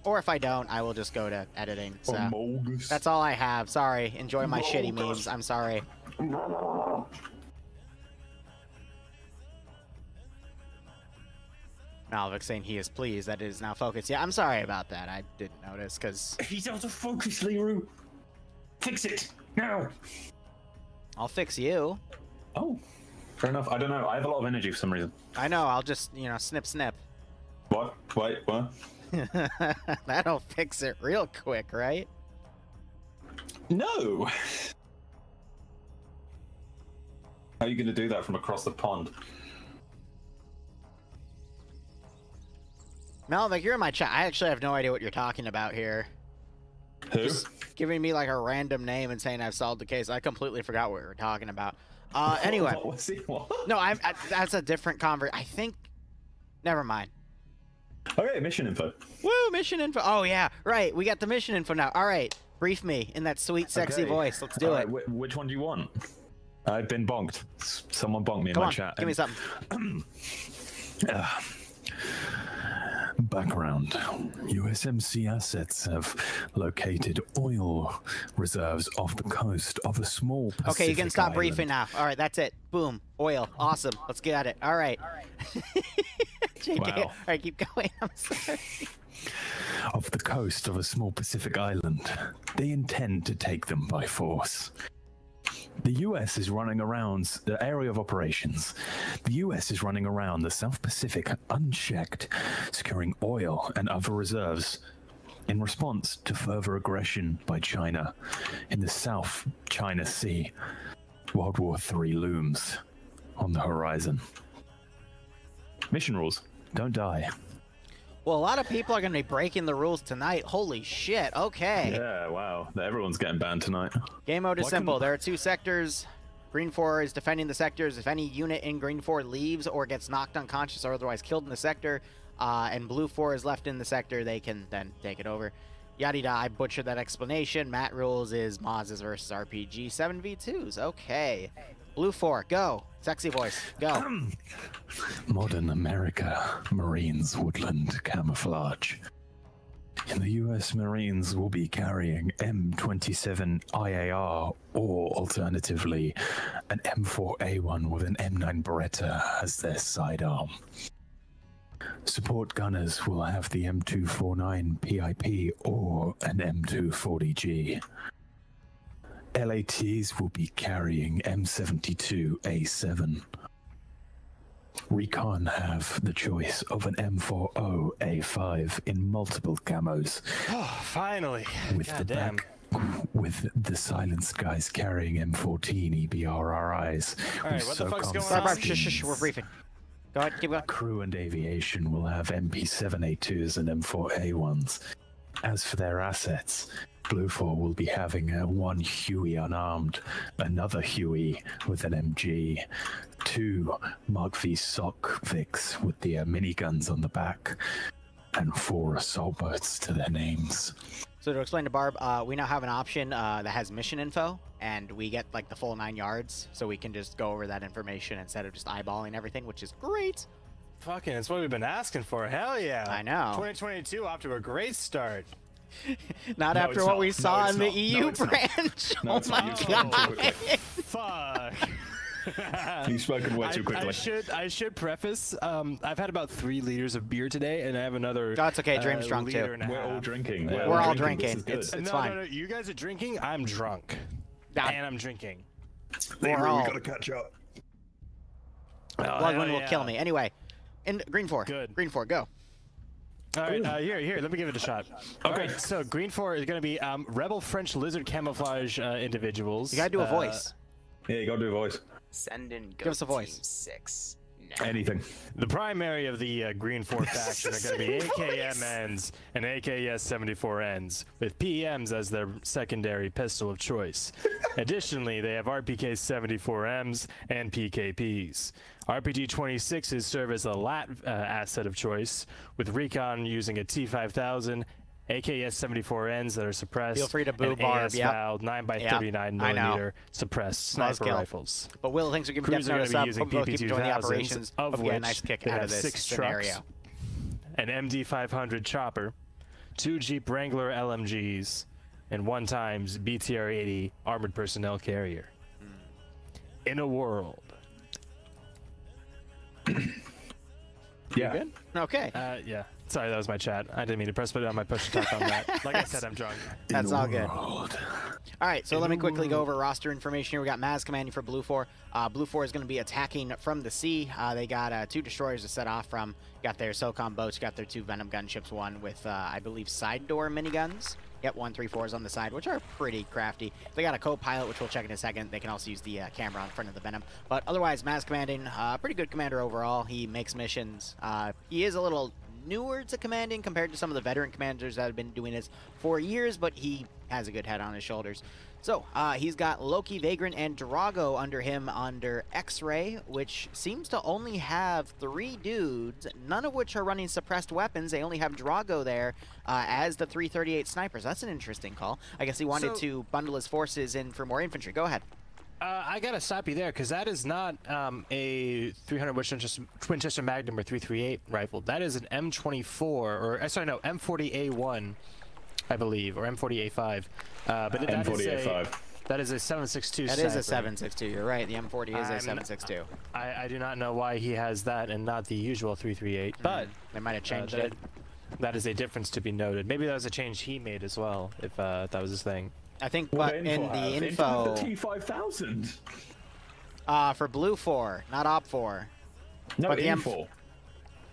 Or if I don't, I will just go to editing. So that's all I have. Sorry. Enjoy my shitty memes. I'm sorry. Malvic saying he is pleased that it is now focused. Yeah, I'm sorry about that. I didn't notice because he's out of focus, Liru. Fix it now. I'll fix you. Oh, fair enough. I don't know. I have a lot of energy for some reason. I know. I'll just, you know, snip, snip. What? Wait, what? That'll fix it real quick, right? No. How are you going to do that from across the pond? Malvic, you're in my chat. I actually have no idea what you're talking about here. Who? Just giving me like a random name and saying I've solved the case. I completely forgot what we were talking about. Anyway. What was he? What? No, that's a different conversation. I think. Never mind. Okay, mission info. Woo, mission info. Oh, yeah, right. We got the mission info now. All right, brief me in that sweet, sexy voice. Let's do it. Which one do you want? I've been bonked. Someone bonked me in my chat. Give me something. Background. USMC assets have located oil reserves off the coast of a small Pacific Okay, you can stop island. briefing now. All right, that's it. Boom. Oil. Awesome. Let's get at it. All right. JK. Wow. All right, keep going. I'm sorry. Off the coast of a small Pacific island. They intend to take them by force. The US is running around the area of operations. The US is running around the South Pacific unchecked, securing oil and other reserves in response to further aggression by China in the South China Sea. World War III looms on the horizon. Mission rules: don't die. Well, a lot of people are going to be breaking the rules tonight. Holy shit. Okay. Yeah, wow. Everyone's getting banned tonight. Game mode is simple. There are 2 sectors. GREENFOR is defending the sectors. If any unit in GREENFOR leaves or gets knocked unconscious or otherwise killed in the sector, and BLUFOR is left in the sector, they can then take it over. Yada yada. I butchered that explanation. Mat rules is Moz's versus RPG 7v2s. Okay. BLUFOR, go. Sexy voice, go. Modern America Marines woodland camouflage. And the US Marines will be carrying M27 IAR or alternatively an M4A1 with an M9 Beretta as their sidearm. Support gunners will have the M249 PIP or an M240G. LATs will be carrying M72A7. Recon have the choice of an M40A5 in multiple camos. Oh, finally. With the silenced guys carrying M14 EBRRIs. Alright, what the fuck's going Stop, on? Shh, we're briefing. Go ahead, keep going. Crew and aviation will have MP7A2s and M4A1s. As for their assets, BLUFOR will be having one Huey unarmed, another Huey with an MG, 2 Mark V SOC Vics with the miniguns on the back, and 4 assault boats to their names. So to explain to Barb, we now have an option that has mission info, and we get like the full 9 yards, so we can just go over that information instead of just eyeballing everything, which is great. Fucking, it's what we've been asking for. Hell yeah. I know. 2022 off to a great start. Not No, after it's what not. we No, saw it's in the not. EU No, it's not. branch. No, Oh it's my not. You've god. spoken too quickly. Fuck. You've spoken way too quickly. I should preface, I've had about 3 liters of beer today, and I have another. Oh, it's okay. Dream's drunk liter too. and a We're all half. drinking. Yeah. We're all This drinking. is good. It's No, fine. no, you guys are drinking. I'm drunk. And I'm drinking. We're all. catch up. Bloodwind will kill me. Anyway, in GREENFOR. Good. GREENFOR, go. All right, here, let me give it a shot. Okay. All right, so GREENFOR is going to be Rebel French Lizard Camouflage individuals. You gotta do a voice. Yeah, you gotta do a voice. Send in go Give us a voice. Team 6. Anything. The primary of the GREENFOR faction are going to be AKMNs and AKS-74Ns, with PMs as their secondary pistol of choice. Additionally, they have RPK-74Ms and PKPs. RPG-26s serve as a LAT asset of choice, with Recon using a T-5000, AKS-74Ns that are suppressed, Feel free to boo and Barb, yep. AS-valved 9x39mm suppressed sniper rifles. But Will, thanks for giving Crews are notice going up. to be Hope using people keep enjoying the PP-2000s, operations. of Hope you which get a nice kick they out have of this 6 scenario. trucks, an MD-500 chopper, 2 Jeep Wrangler LMGs, and 1 times BTR-80 armored personnel carrier. In a world. Yeah. Good? Okay. Yeah. Sorry, that was my chat. I didn't mean to press button on my push to talk on that. Like I said, I'm drunk. That's all good. All right, so let me quickly go over roster information here. We got Maz commanding for BLUFOR. BLUFOR is going to be attacking from the sea. They got 2 destroyers to set off from. You got their SOCOM boats. You got their 2 Venom gunships. One with, I believe, side door miniguns. Yep, 134s on the side, which are pretty crafty. They got a co-pilot, which we'll check in a second. They can also use the camera in front of the Venom. But otherwise, Maz commanding, pretty good commander overall. He makes missions. He is a little newer to commanding compared to some of the veteran commanders that have been doing this for years, but he has a good head on his shoulders. So he's got Loki, Vagrant, and Drago under him under X-Ray, which seems to only have 3 dudes, none of which are running suppressed weapons. They only have Drago there as the 338 snipers. That's an interesting call. I guess he wanted to bundle his forces in for more infantry. Go ahead. I gotta stop you there, because that is not a 300 Winchester Magnum or 338 rifle. That is an M24, or sorry, no, M40A1, I believe, or M40A5. But M40A5. That is a 7.62. That is a 7.62. You're right. The M40 is a 7.62. I do not know why he has that and not the usual 338, but they might have changed it. That is a difference to be noted. Maybe that was a change he made as well, if that was his thing. I think, but in the info, the T5000 for BLUFOR, not OPFOR. No, but Infor.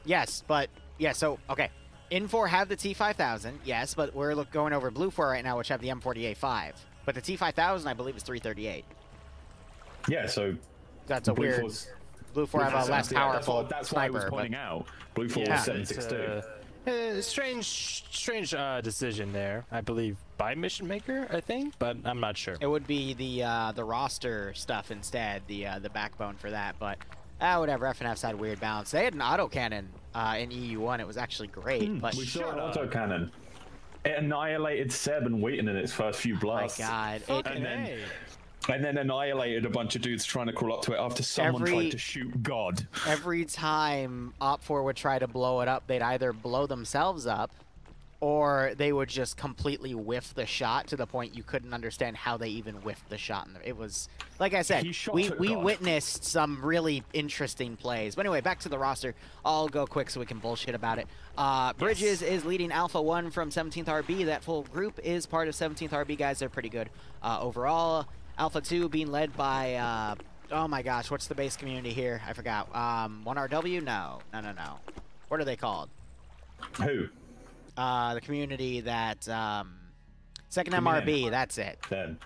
Yes, but yeah. So okay, Infor have the T5000, yes, but we're going over BLUFOR right now, which have the M40A5. But the T5000, I believe, is 338. Yeah, so that's a weird. BLUFOR have a less powerful that's sniper. What I was pointing out. BLUFOR was 7.62. Strange decision there. I believe by Mission Maker, I think, but I'm not sure. It would be the roster stuff instead, the backbone for that. But whatever. FNF's had weird balance. They had an autocannon in EU1. It was actually great. But we saw an autocannon. It annihilated Seb and Wheaton in its first few blasts. Oh my God! And then annihilated a bunch of dudes trying to crawl up to it after someone tried to shoot God. Every time OPFOR would try to blow it up, they'd either blow themselves up, or they would just completely whiff the shot to the point you couldn't understand how they even whiffed the shot. It was, like I said, we witnessed some really interesting plays. But anyway, back to the roster. I'll go quick so we can bullshit about it. Bridges is leading Alpha 1 from 17th RB. That full group is part of 17th RB, guys. They're pretty good overall. Alpha 2 being led by, oh my gosh, what's the base community here? I forgot. 1RW? No. What are they called? Who? The community that, second MRB, that's it. Then.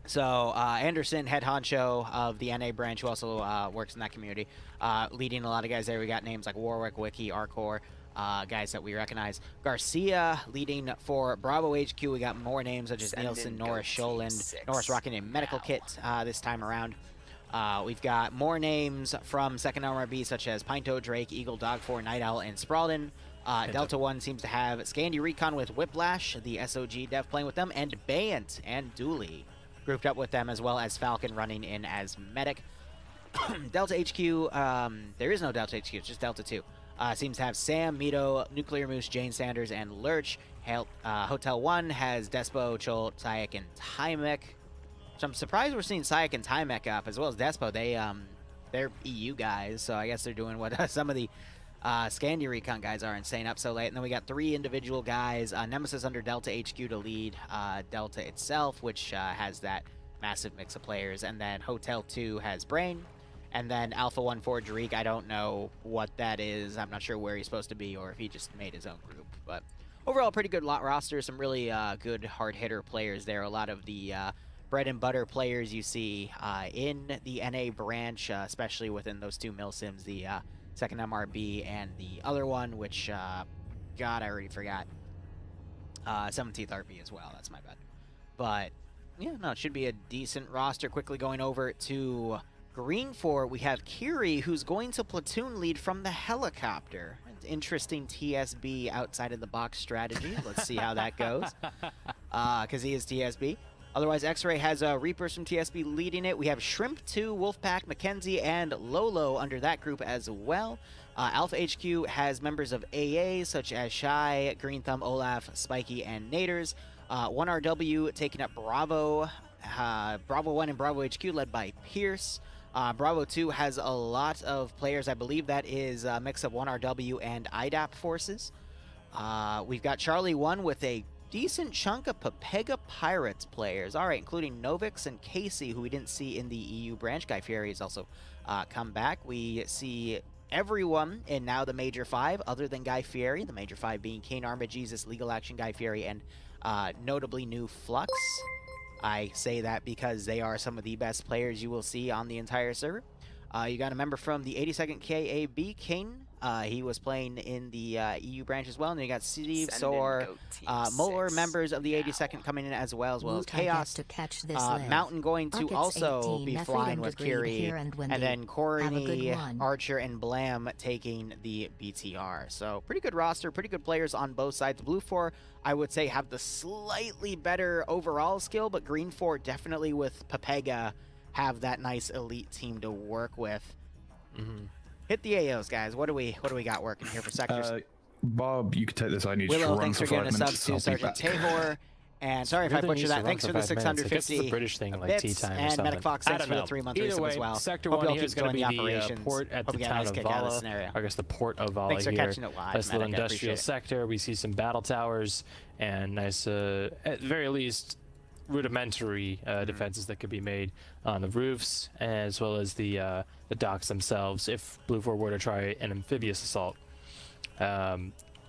So, Anderson, head honcho of the NA branch, who also works in that community, leading a lot of guys there. We got names like Warwick, Wiki, Arcor, guys that we recognize. Garcia leading for Bravo HQ. We got more names such as Nielsen, Norris, Scholand, Norris rocking a medical kit this time around. We've got more names from second MRB such as Pinto, Drake, Eagle, Dog4, Night Owl, and Sprawlin. Delta 1 seems to have Scandi Recon with Whiplash, the SOG dev playing with them, and Bayant and Dooley grouped up with them, as well as Falcon running in as medic. Delta HQ, there is no Delta HQ, it's just Delta 2. Seems to have Sam, Mito, Nuclear Moose, Jane Sanders, and Lurch. Hotel 1 has Despo, Chol, Sayak, and Tymek. So I'm surprised we're seeing Sayak and Tymek up, as well as Despo. They're EU guys, so I guess they're doing what some of the Scandi Recon guys are, and staying up so late. And then we got 3 individual guys. Nemesis under Delta HQ to lead Delta itself, which has that massive mix of players. And then Hotel 2 has Brain. And then Alpha 1 for Drake. I don't know what that is. I'm not sure where he's supposed to be or if he just made his own group. But overall, pretty good roster. Some really good hard hitter players there. A lot of the bread and butter players you see in the NA branch, especially within those two mill sims, the second MRB and the other one, which, God, I already forgot. 17th RB as well, that's my bad. But, yeah, no, it should be a decent roster. Quickly going over to GREENFOR, we have Kiri, who's going to platoon lead from the helicopter. Interesting TSB outside of the box strategy. Let's see how that goes, because he is TSB. Otherwise, X-Ray has Reapers from TSB leading it. We have Shrimp 2, Wolfpack, Mackenzie, and Lolo under that group as well. Alpha HQ has members of AA, such as Shy, Green Thumb, Olaf, Spiky, and Naders. 1RW taking up Bravo. Bravo 1 and Bravo HQ led by Pierce. Bravo 2 has a lot of players. I believe that is a mix of 1RW and IDAP forces. We've got Charlie 1 with a decent chunk of Papega Pirates players. All right, including Novix and Casey, who we didn't see in the EU branch. Guy Fieri has also come back. We see everyone in now the Major 5 other than Guy Fieri. The Major 5 being Kane, Arma, Jesus, Legal Action, Guy Fieri, and notably new Flux. I say that because they are some of the best players you will see on the entire server. You got a member from the 82nd KAB, Kane. He was playing in the EU branch as well. And then you got Steve, Soar, more members of the 82nd coming in as well as Chaos. To catch this Mountain going to also be flying with Kiri. And then Corny, Archer, and Blam taking the BTR. So pretty good roster, pretty good players on both sides. BLUFOR, I would say, have the slightly better overall skill, but GREENFOR definitely with Papega have that nice elite team to work with. Hit the AOs, guys. What do we got working here for sectors? Bob, you can take this. I need Willow, to run thanks for for 5 giving a minutes. sub to Sergeant Tahor. And sorry if I butchered that. Thanks for the 650 the British thing, like bits. tea time or and something. Medic Fox, thanks for the 3-month resub as well. Sector Hope 1 y'all here keep is going to doing be the the operations. port at Hope the you get a town nice of kick out of the Vala. scenario. I guess the port of Vala Thanks for here. catching it live, Nice little Medic. I industrial appreciate it. sector. We see some battle towers and nice, at very least, rudimentary defenses that could be made on the roofs, as well as the docks themselves if BLUFOR were to try an amphibious assault.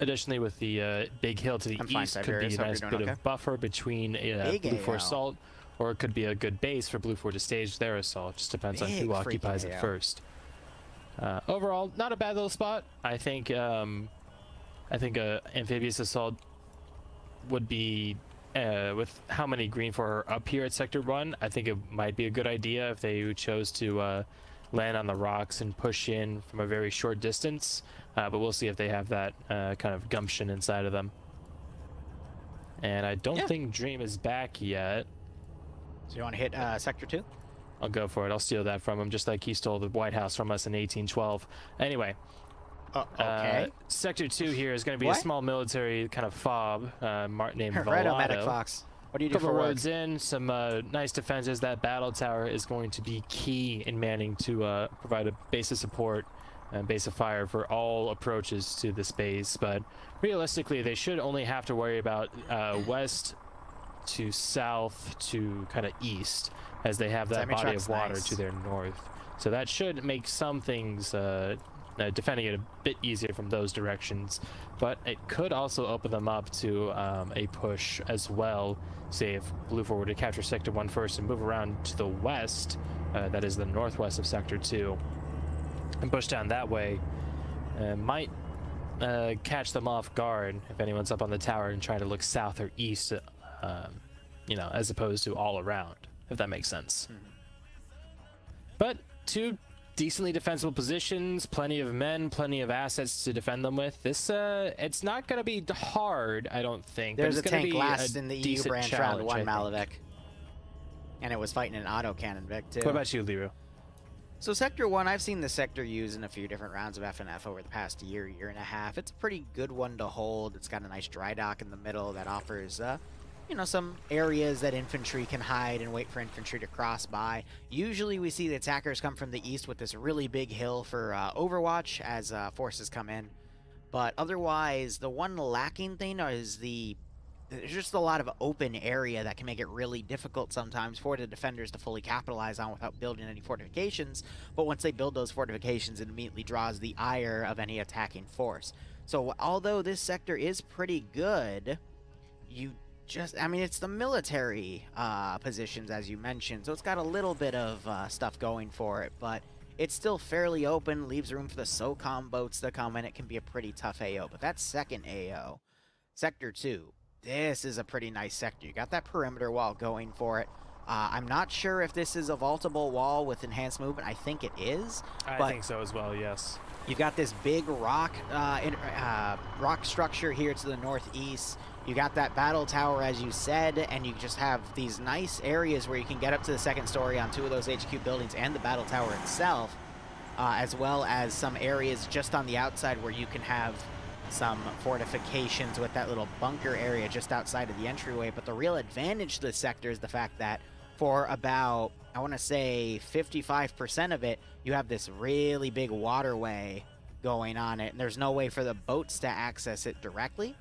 Additionally, with the big hill to the east, could be a nice bit of buffer between BLUFOR assault, or it could be a good base for BLUFOR to stage their assault. Just depends on who occupies it first. Overall, not a bad little spot. I think amphibious assault would be, with how many GREENFOR are up here at Sector 1, I think it might be a good idea if they chose to land on the rocks and push in from a very short distance. But we'll see if they have that kind of gumption inside of them. And I don't think Dream is back yet. So you want to hit Sector 2? I'll go for it. I'll steal that from him, just like he stole the White House from us in 1812. Anyway. Okay. Sector 2 here is going to be a small military kind of fob named Redo Medic Volado. Fox. What do you do for Couple work? roads in, some nice defenses. That battle tower is going to be key in manning to provide a base of support and base of fire for all approaches to this base. But realistically, they should only have to worry about west to south to kind of east, as they have that body of water to their north. So that should make some things defending it a bit easier from those directions, but it could also open them up to a push as well. Say if BLUFOR were to capture Sector 1 first and move around to the west, that is the northwest of Sector 2, and push down that way, might catch them off guard if anyone's up on the tower and trying to look south or east, you know, as opposed to all around, if that makes sense. But two decently defensible positions, plenty of men, plenty of assets to defend them with. This, it's not going to be hard, I don't think. There's but a it's tank be last in the EU branch round 1 I Malavik. think. And it was fighting an autocannon Vic too. What about you, Liru? So Sector 1, I've seen the sector used in a few different rounds of FNF over the past year and a half. It's a pretty good one to hold. It's got a nice dry dock in the middle that offers, you know, some areas that infantry can hide and wait for infantry to cross by. Usually we see the attackers come from the east with this really big hill for Overwatch as forces come in. But otherwise, the one lacking thing is there's just a lot of open area that can make it really difficult sometimes for the defenders to fully capitalize on without building any fortifications. But once they build those fortifications, it immediately draws the ire of any attacking force. So although this sector is pretty good, you just, I mean, it's the military positions, as you mentioned, so it's got a little bit of stuff going for it, but it's still fairly open, leaves room for the SOCOM boats to come in. It can be a pretty tough AO, but that's second AO. Sector 2. This is a pretty nice sector. You got that perimeter wall going for it. I'm not sure if this is a vaultable wall with enhanced movement. I think it is. I think so as well, yes. You've got this big rock rock structure here to the northeast. You got that battle tower, as you said, and you just have these nice areas where you can get up to the second story on 2 of those HQ buildings and the battle tower itself, as well as some areas just on the outside where you can have some fortifications with that little bunker area just outside of the entryway. But the real advantage to this sector is the fact that for about, I want to say 55% of it, you have this really big waterway going on it, and there's no way for the boats to access it directly.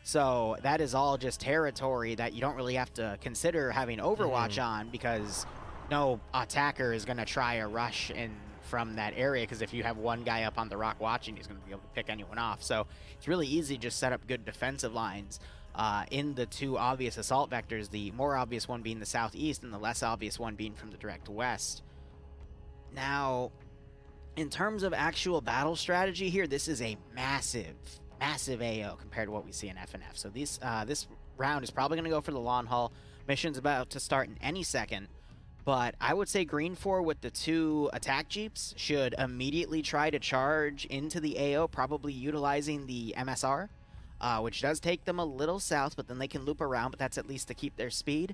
So that is all just territory that you don't really have to consider having Overwatch on, because no attacker is going to try a rush in from that area, because if you have one guy up on the rock watching, he's going to be able to pick anyone off. So it's really easy to just set up good defensive lines in the 2 obvious assault vectors, the more obvious one being the southeast and the less obvious one being from the direct west. Now, in terms of actual battle strategy here, this is a massive AO compared to what we see in FNF. So this round is probably going to go for the long haul. Mission's about to start in any second, but I would say GREENFOR with the 2 attack jeeps should immediately try to charge into the AO, probably utilizing the MSR, which does take them a little south, but then they can loop around, but that's at least to keep their speed.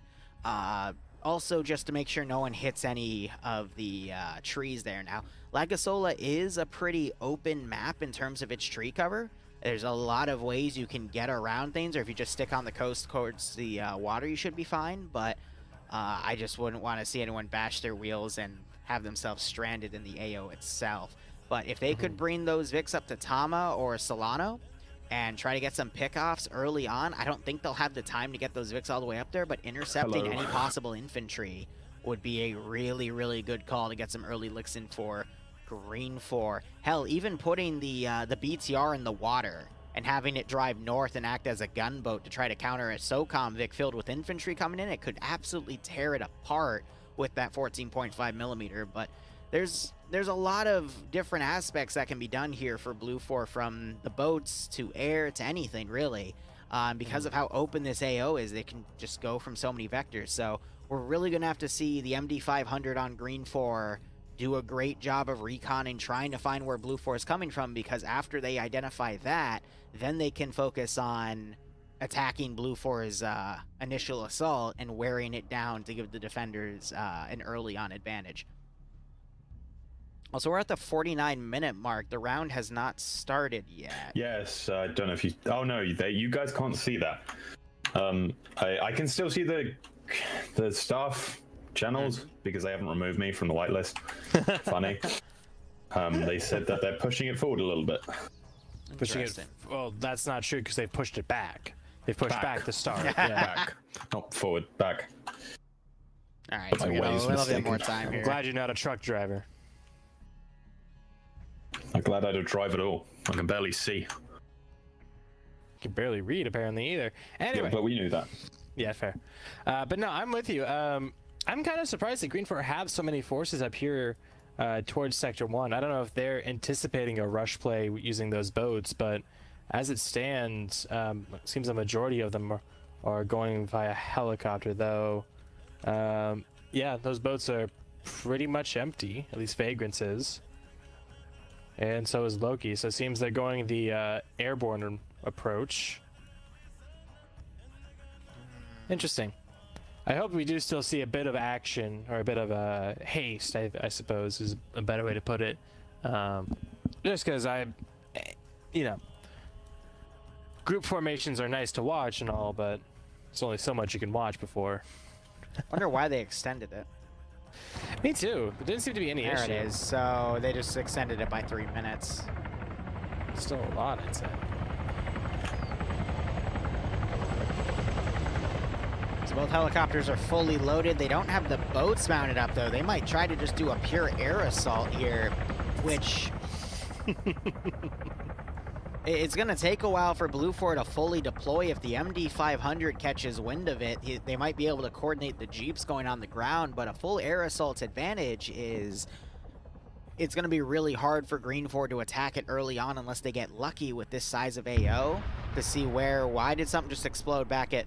Also, just to make sure no one hits any of the trees there. Now, Laghisola is a pretty open map in terms of its tree cover. There's a lot of ways you can get around things, or if you just stick on the coast towards the water, you should be fine. But I just wouldn't want to see anyone bash their wheels and have themselves stranded in the AO itself. But if they could bring those Vics up to Tama or Solano and try to get some pickoffs early on, I don't think they'll have the time to get those Vics all the way up there, but intercepting any possible infantry would be a really, really good call to get some early licks in for GREENFOR. Hell, even putting the BTR in the water and having it drive north and act as a gunboat to try to counter a SOCOM Vic filled with infantry coming in, it could absolutely tear it apart with that 14.5 millimeter. But there's a lot of different aspects that can be done here for BLUFOR, from the boats to air to anything really. Because of how open this AO is, they can just go from so many vectors. So we're really going to have to see the MD500 on GREENFOR do a great job of reconning, trying to find where BLUFOR is coming from, because after they identify that, then they can focus on attacking BLUFOR's initial assault and wearing it down to give the defenders an early on advantage. Also, we're at the 49-minute mark. The round has not started yet. Yes, I don't know if you... Oh, no, you guys can't see that. I can still see the staff channels because they haven't removed me from the whitelist. Funny. They said that they're pushing it forward a little bit. Pushing it... Well, that's not true because they pushed it back. They pushed back the start. Yeah. Back. Not forward, back. All right, so we got a little bit more time here. I'm glad you're not a truck driver. I'm glad I don't drive at all. I can barely see. You can barely read, apparently, either. Anyway. Yeah, but we knew that. Yeah, fair. But no, I'm with you. I'm kind of surprised that GREENFOR have so many forces up here towards Sector 1. I don't know if they're anticipating a rush play using those boats, but as it stands, it seems a majority of them are going via helicopter, though. Yeah, those boats are pretty much empty, at least Vagrant's is. And so is Loki, so it seems they're going the airborne approach. Interesting. I hope we do still see a bit of action, or a bit of haste, I suppose is a better way to put it. Just because group formations are nice to watch and all, but there's only so much you can watch before. I wonder why they extended it. Me too. There didn't seem to be any issue. There it is. So they just extended it by 3 minutes. Still a lot, I'd say. So both helicopters are fully loaded. They don't have the boats mounted up, though. They might try to just do a pure air assault here, which... It's going to take a while for BLUFOR to fully deploy. If the MD500 catches wind of it, they might be able to coordinate the Jeeps going on the ground, but a full air assault advantage is... It's going to be really hard for GREENFOR to attack it early on unless they get lucky with this size of AO to see where... Why did something just explode back at...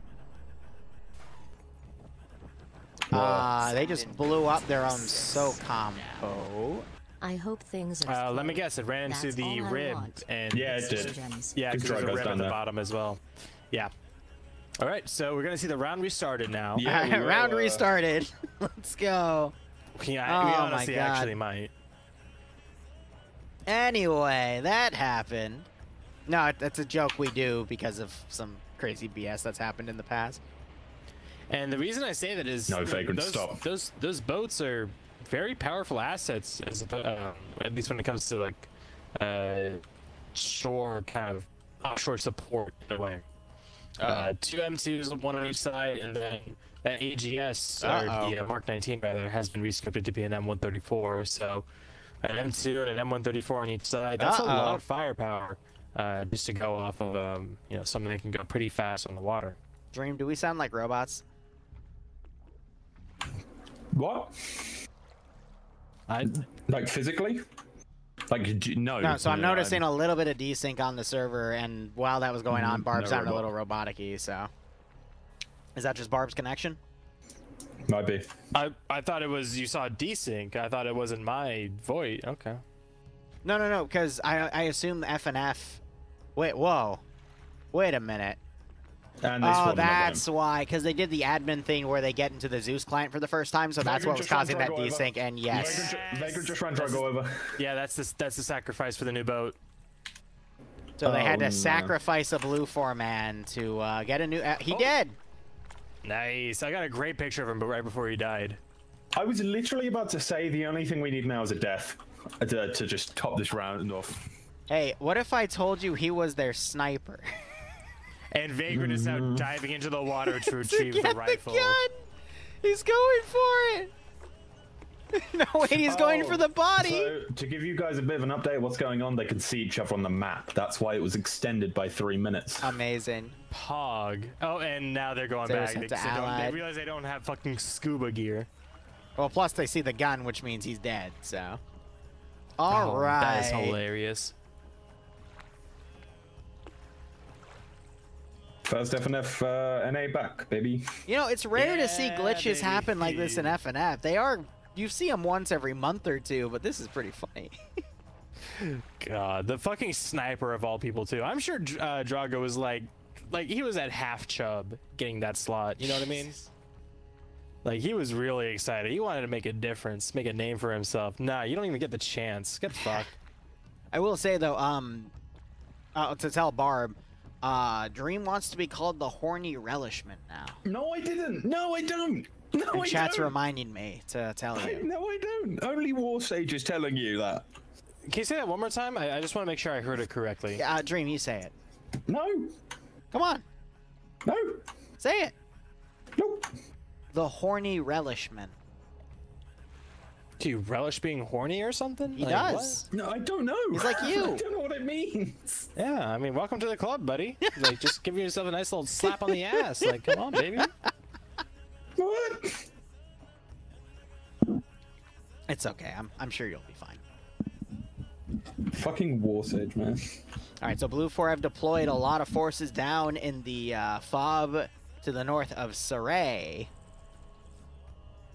they just blew up their own SOCOm. Oh. I hope things are let me guess, it ran into the rib and yeah, it did. Yeah, because there's a rib at the bottom as well. Yeah. All right, so we're gonna see the round restarted now. Yeah, round restarted. Let's go. Yeah, we honestly actually might. Anyway, that happened. No, that's a joke we do because of some crazy BS that's happened in the past. And the reason I say that is no vagrant stop. Those boats are very powerful assets, as at least when it comes to like shore kind of offshore support in a way. 2 M2s, one on each side, and then that AGS or the Mark 19 rather has been rescripted to be an M134. So an M2 and an M134 on each side. That's a lot of firepower just to go off of you know, something that can go pretty fast on the water. Dream, do we sound like robots? What? Like physically? Like no. No, so I'm noticing a little bit of desync on the server, and while that was going on, Barb sounded a little robotic-y, so... Is that just Barb's connection? Might be. I thought it was, you saw desync. I thought it wasn't my voice. Okay. No, because I assume FNF... Wait, whoa. Wait a minute. And oh, that's why, because they did the admin thing where they get into the Zeus client for the first time, so that's what was causing that desync, and yes. Vagrant just ran to go over. Yeah, that's the sacrifice for the new boat. So they had to sacrifice a BLUFOR man to get a new... he did! Nice. I got a great picture of him, but right before he died. I was literally about to say the only thing we need now is a death to just top this round off. Hey, what if I told you he was their sniper? And Vagrant is now diving into the water to retrieve the rifle. The gun. He's going for it. No, wait, he's going for the body. So, to give you guys a bit of an update of what's going on, they can see each other on the map. That's why it was extended by 3 minutes. Amazing. Pog. Oh, and now they're going back. They realize they don't have fucking scuba gear. Well, plus they see the gun, which means he's dead, so. All right. That is hilarious. First FNF NA back, baby. You know, it's rare to see glitches happen like this in FNF. They are, you see them once every month or two, but this is pretty funny. God, the fucking sniper of all people too. I'm sure Drago was like he was at half chub getting that slot. You know what I mean? Like he was really excited. He wanted to make a difference, make a name for himself. Nah, you don't even get the chance. Get fucked. I will say though, to tell Barb, Dream wants to be called the Horny Relishment now. No, I didn't. No, I don't. No, and I chat's don't. reminding me to tell you. No, I don't. Only War Sage is telling you that. Can you say that one more time? I just want to make sure I heard it correctly. Dream, you say it. No. Come on. No. Say it. Nope. The Horny Relishment. Do you relish being horny or something? He does. What? No, I don't know. He's like you. I don't know what it means. Yeah, I mean, welcome to the club, buddy. Like, just give yourself a nice little slap on the ass. Like, come on, baby. What? It's okay. I'm sure you'll be fine. Fucking War Sage, man. All right, so BLUFOR have deployed a lot of forces down in the FOB to the north of Saray.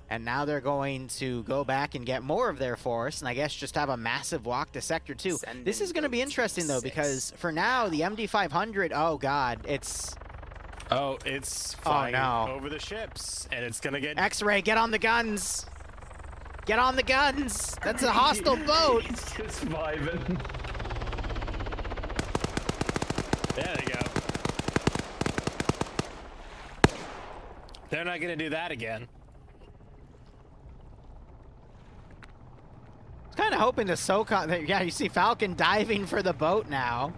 And now they're going to go back and get more of their force, and I guess just have a massive walk to Sector 2. This is going to be interesting, though, because for now, the MD500, oh, God, it's... Oh, it's flying over the ships, and it's going to get... X-Ray, get on the guns! Get on the guns! That's a hostile boat! He's just vibing. There they go. They're not going to do that again. Kind of hoping the SOCOm... Yeah, you see Falcon diving for the boat now.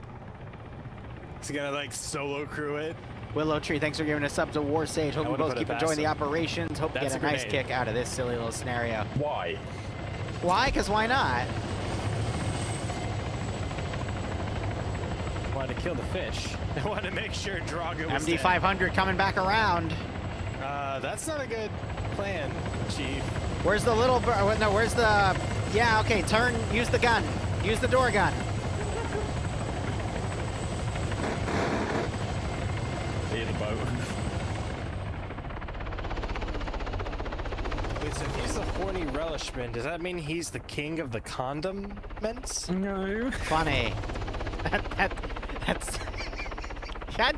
He's gonna, like, solo crew it. Willow Tree, thanks for giving us up to War Sage. Hope you both keep enjoying the operations. Hope you get a nice kick out of this silly little scenario. Why? Why? Because why not? Why wanted to kill the fish. I wanted to make sure Drago was dead. MD500 coming back around. That's not a good plan, Chief. Where's the little... No, where's the... Yeah, okay, turn. Use the gun. Use the door gun. Near the boat. Wait, so if he's the horny relishman, does that mean he's the king of the condiments? No. Funny. That's... God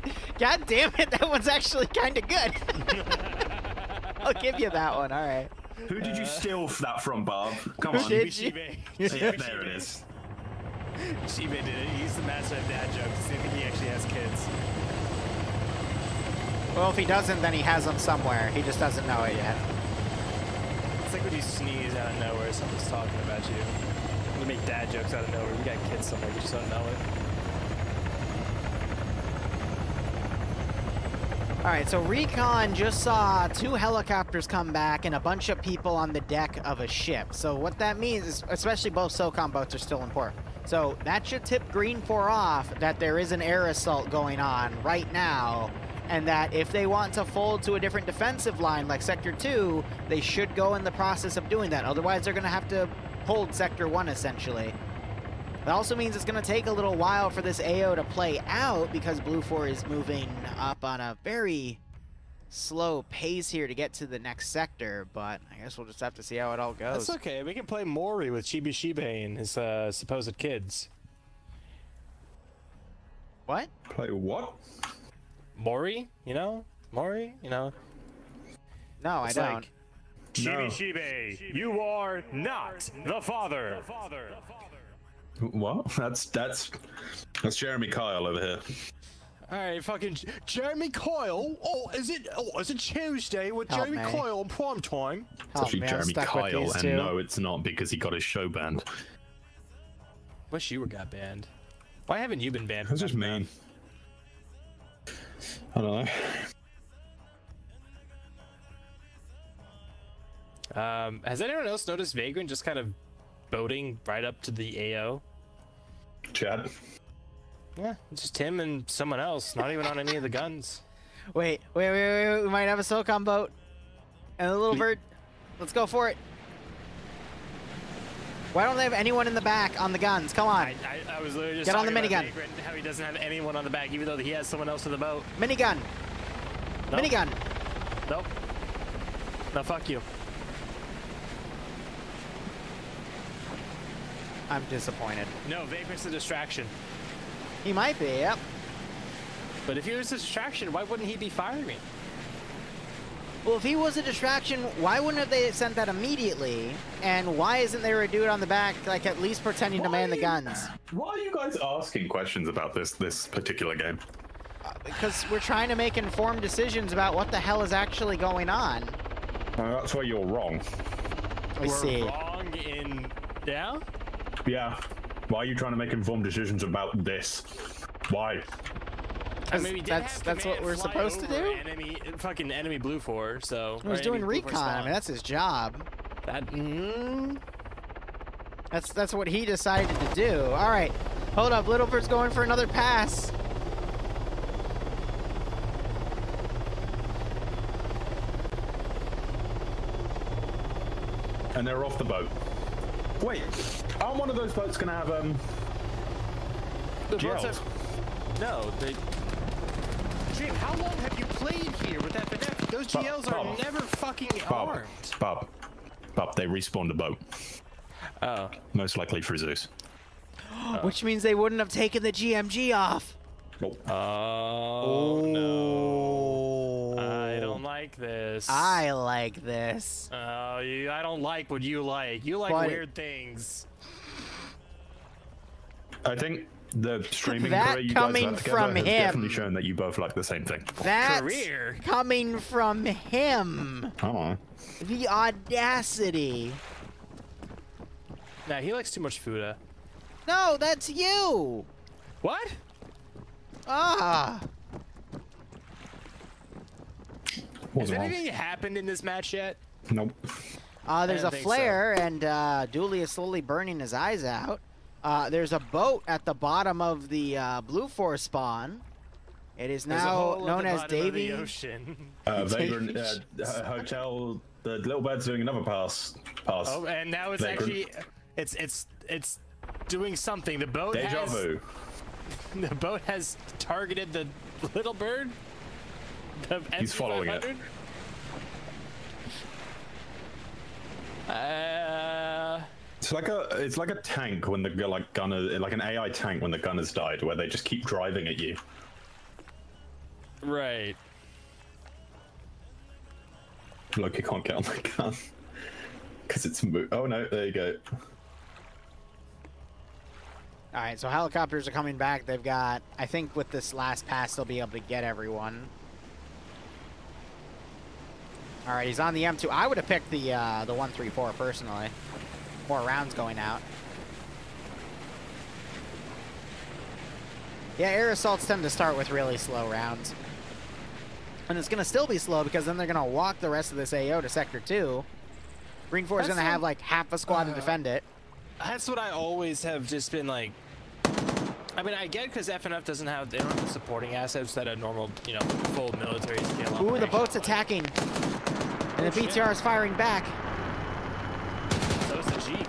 damn it, that one's actually kind of good. I'll give you that one, all right. Who did you steal that from, Bob? Come on. Did you? Yeah, there it is. Shibe did it. He's the master of dad jokes. I think he actually has kids. Well, if he doesn't, then he has them somewhere. He just doesn't know it yet. It's like when you sneeze out of nowhere, someone's talking about you. You make dad jokes out of nowhere. You got kids somewhere, you just don't know it. All right, so Recon just saw 2 helicopters come back and a bunch of people on the deck of a ship. So what that means is, especially both SOCOM boats are still in port. So that should tip GREENFOR off that there is an air assault going on right now, and that if they want to fold to a different defensive line like Sector 2, they should go in the process of doing that. Otherwise, they're going to have to hold Sector 1, essentially. It also means it's going to take a little while for this AO to play out because BLUFOR is moving up on a very slow pace here to get to the next sector, but I guess we'll just have to see how it all goes. That's okay. We can play Mori with Shibe and his supposed kids. What? Play what? Mori? You know? Mori? You know? No, I don't. Like, Shibe, you are not the father. What? That's Jeremy Kyle over here. All right, fucking Jeremy Kyle. Is it Tuesday with Help Jeremy me. Kyle on prime time? It's actually man, I'm Jeremy stuck with Kyle, these and two. no, it's not because he got his show banned. Wish you got banned. Why haven't you been banned? That's just mean. I don't know. Has anyone else noticed Vagrant just kind of boating right up to the AO? Chad? Yeah, it's just him and someone else, not even on any of the guns. Wait. We might have a SOCOM boat. And a little bird. Let's go for it. Why don't they have anyone in the back on the guns? Come on. I was literally just Get on the talking about minigun. Vagrant, how he doesn't have anyone on the back, even though he has someone else in the boat. Minigun. Nope. Minigun. Nope. No, fuck you. I'm disappointed. No, Vagrant's a distraction. He might be, yep. But if he was a distraction, why wouldn't he be firing? Well, if he was a distraction, why wouldn't have they sent that immediately? And why isn't there a dude on the back, like, at least pretending to man the guns? Why are you guys asking questions about this particular game? Because we're trying to make informed decisions about what the hell is actually going on. That's why you're wrong. We see. Wrong in... Yeah? Yeah. Why are you trying to make informed decisions about this? Why? I mean, we did That's what we're supposed to do? Fucking enemy BLUFOR, so... He's doing recon. I mean, that's his job. That... That's what he decided to do. All right. Hold up. Littlebird's going for another pass. And they're off the boat. Wait, aren't one of those boats gonna have The boats gels? have... No, they... Jim, how long have you played here with that FNF? Those GLs are Bob. never fucking Bob, armed. Bob, they respawned the boat. Oh. Most likely through Zeus. Which means they wouldn't have taken the GMG off. Nope. Oh, no. I don't like this. I like this. I don't like what you like. You like But- weird things. I think the streaming That career you guys coming have together from has him. definitely shown that you both like the same thing. That's Career? coming from him. Oh. The audacity. Nah, he likes too much Fuda. No, that's you. What? Ah. Has Wasn't wrong. anything happened in this match yet? Nope. There's I a think flare, and Dooley is slowly burning his eyes out. There's a boat at the bottom of the BLUFOR spawn. It is now known as Davy. Vagrant Hotel. The little bird's doing another pass. Oh, and now it's actually, it's doing something. The boat Deja vu. The boat has targeted the little bird. He's following it. It's like a tank when the gunner, like an AI tank when the gunner's died, where they just keep driving at you. Right. Look, you can't get on the gun because it's oh no, there you go. All right, so helicopters are coming back. They've got, I think with this last pass, they'll be able to get everyone. All right, he's on the M2. I would have picked the 134 personally. More rounds going out. Yeah, air assaults tend to start with really slow rounds. And it's going to still be slow because then they're going to walk the rest of this AO to Sector 2. GREENFOR is going to have like half a squad to defend it. That's what I always have just been like. I mean, I get because FNF doesn't have, they don't have the supporting assets that a normal, you know, full military scale operation. Ooh, the boat's attacking. And the BTR is firing back. So is the Jeep.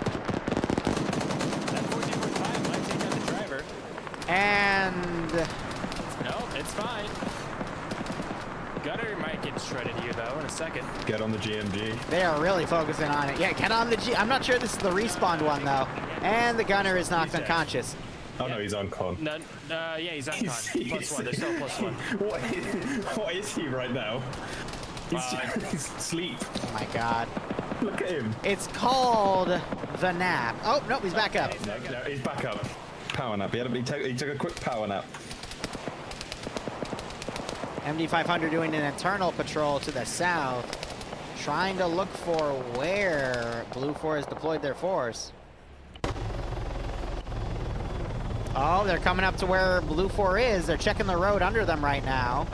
That 14.5 might take out the driver. And... No, it's fine. Gunner might get shredded here, though, in a second. Get on the GMG. They are really focusing on it. Yeah, get on the G. I'm not sure this is the respawned one, though. And the gunner is knocked unconscious. Oh, no, he's on con. No, yeah, he's on con. +1. There's still +1. What is he right now? He's asleep. Oh, my God. Look at him. It's called the nap. Oh, nope, he's back up. No, he's back up. Power nap. He took a quick power nap. MD500 doing an internal patrol to the south, trying to look for where BLUFOR has deployed their force. Oh, they're coming up to where BLUFOR is. They're checking the road under them right now.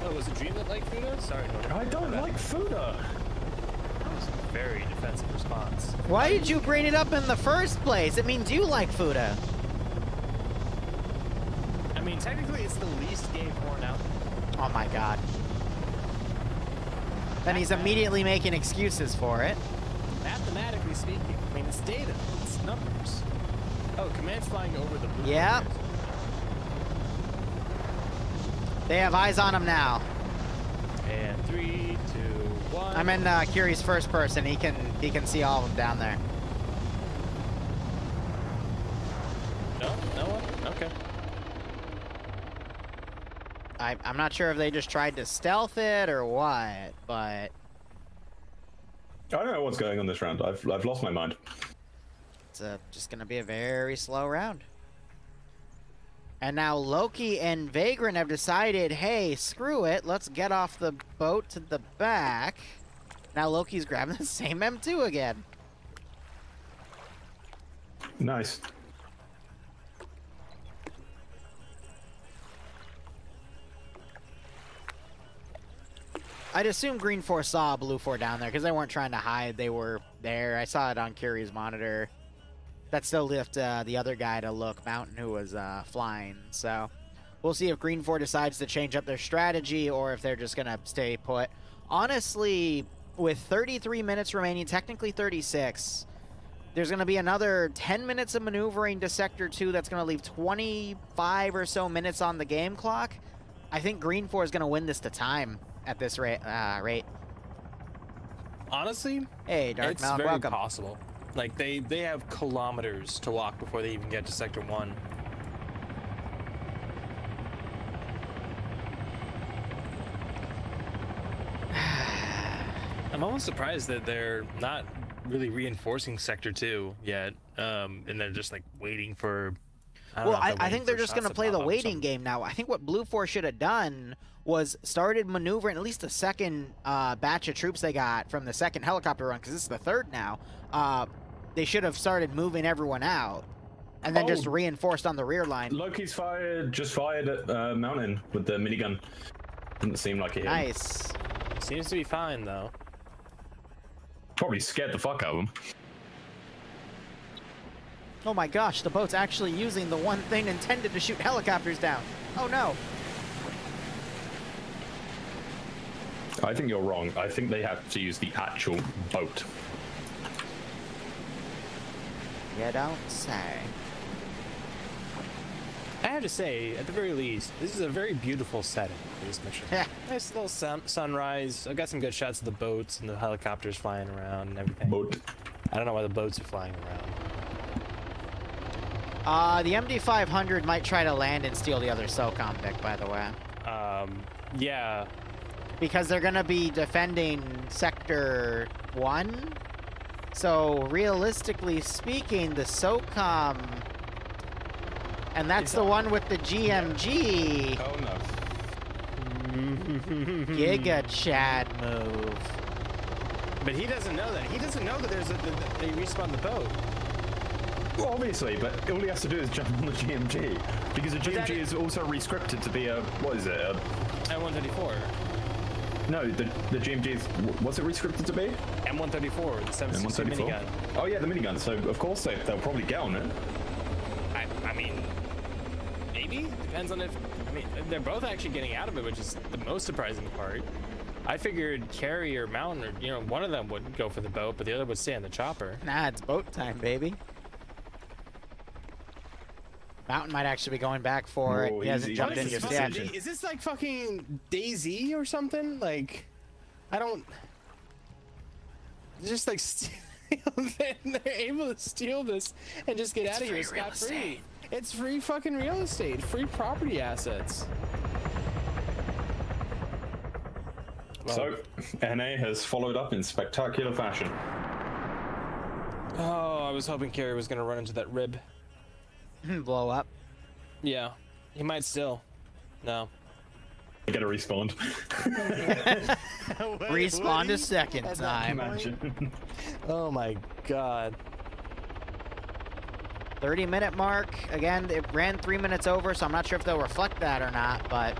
Oh, was it Dream that liked Fuda? Sorry, no. I don't like Fuda. Very defensive response. Why did you bring it up in the first place? It means you like Fuda. I mean, technically, it's the least gay porn out there. Oh my God. Then he's immediately making excuses for it. Mathematically speaking, I mean, it's data, it's numbers. Oh, command's flying over the blue. Yep. They have eyes on him now. And 3, 2, 1. I'm in Curie's first person. He can see all of them down there. No one? Okay. I'm not sure if they just tried to stealth it or what, but I don't know what's going on this round. I've lost my mind. it's just gonna be a very slow round. And now Loki and Vagrant have decided, hey, screw it, let's get off the boat to the back. Now Loki's grabbing the same M2 again. Nice. I'd assume GREENFOR saw BLUFOR down there because they weren't trying to hide. They were there. I saw it on Curie's monitor. That still left the other guy to look, Mountain, who was flying. So we'll see if GREENFOR decides to change up their strategy or if they're just going to stay put. Honestly, with 33 minutes remaining, technically 36, there's going to be another 10 minutes of maneuvering to Sector 2 that's going to leave 25 or so minutes on the game clock. I think GREENFOR is going to win this to time at this rate. Honestly, hey, Dark it's Malak, very welcome. possible. Like, they have kilometers to walk before they even get to Sector 1. I'm almost surprised that they're not really reinforcing Sector 2 yet, and they're just, like, waiting for... I think they're just going to play the waiting game now. I think what BLUFOR should have done was started maneuvering at least the second batch of troops they got from the second helicopter run, because this is the third now. They should have started moving everyone out and then just reinforced on the rear line. Loki's just fired at Mountain with the minigun. Didn't seem like it hit him. Nice. Seems to be fine though. Probably scared the fuck out of him. Oh my gosh, the boat's actually using the one thing intended to shoot helicopters down. Oh no. I think you're wrong. I think they have to use the actual boat. You don't say. I have to say, at the very least, this is a very beautiful setting for this mission. Yeah. Nice little sunrise. I've got some good shots of the boats and the helicopters flying around and everything. Boat. I don't know why the boats are flying around. The MD-500 might try to land and steal the other SOCOM deck, by the way. Yeah. Because they're gonna be defending Sector 1. So, realistically speaking, the SOCOM... And that's the one with the GMG. Oh no. Giga Chad move. But he doesn't know that. He doesn't know that they respawn the boat. Well, obviously, but all he has to do is jump on the GMG. Because the GMG is also rescripted to be a... What is it? M134. No, the GMG is... What's it rescripted to be? M134, the 7.62 minigun. Oh yeah, the minigun. So, of course, they'll probably get on it. I mean... Maybe? Depends on if... I mean, they're both actually getting out of it, which is the most surprising part. I figured Carrie or Mountain, or, you know, one of them would go for the boat, but the other would stay on the chopper. Nah, it's boat time, baby. Mountain might actually be going back for it. He hasn't jumped in just yet. Is this like fucking DayZ or something? Like, I don't... Just like... They're able to steal this and just get out of here scot-free. It's free fucking real estate, free property assets. So, NA has followed up in spectacular fashion. Oh, I was hoping Carrie was gonna run into that rib. Blow up. Yeah, he might still. No. You gotta respawn. Respawn a second time. Imagine. Oh my god. 30-minute mark. Again, it ran 3 minutes over, so I'm not sure if they'll reflect that or not, but...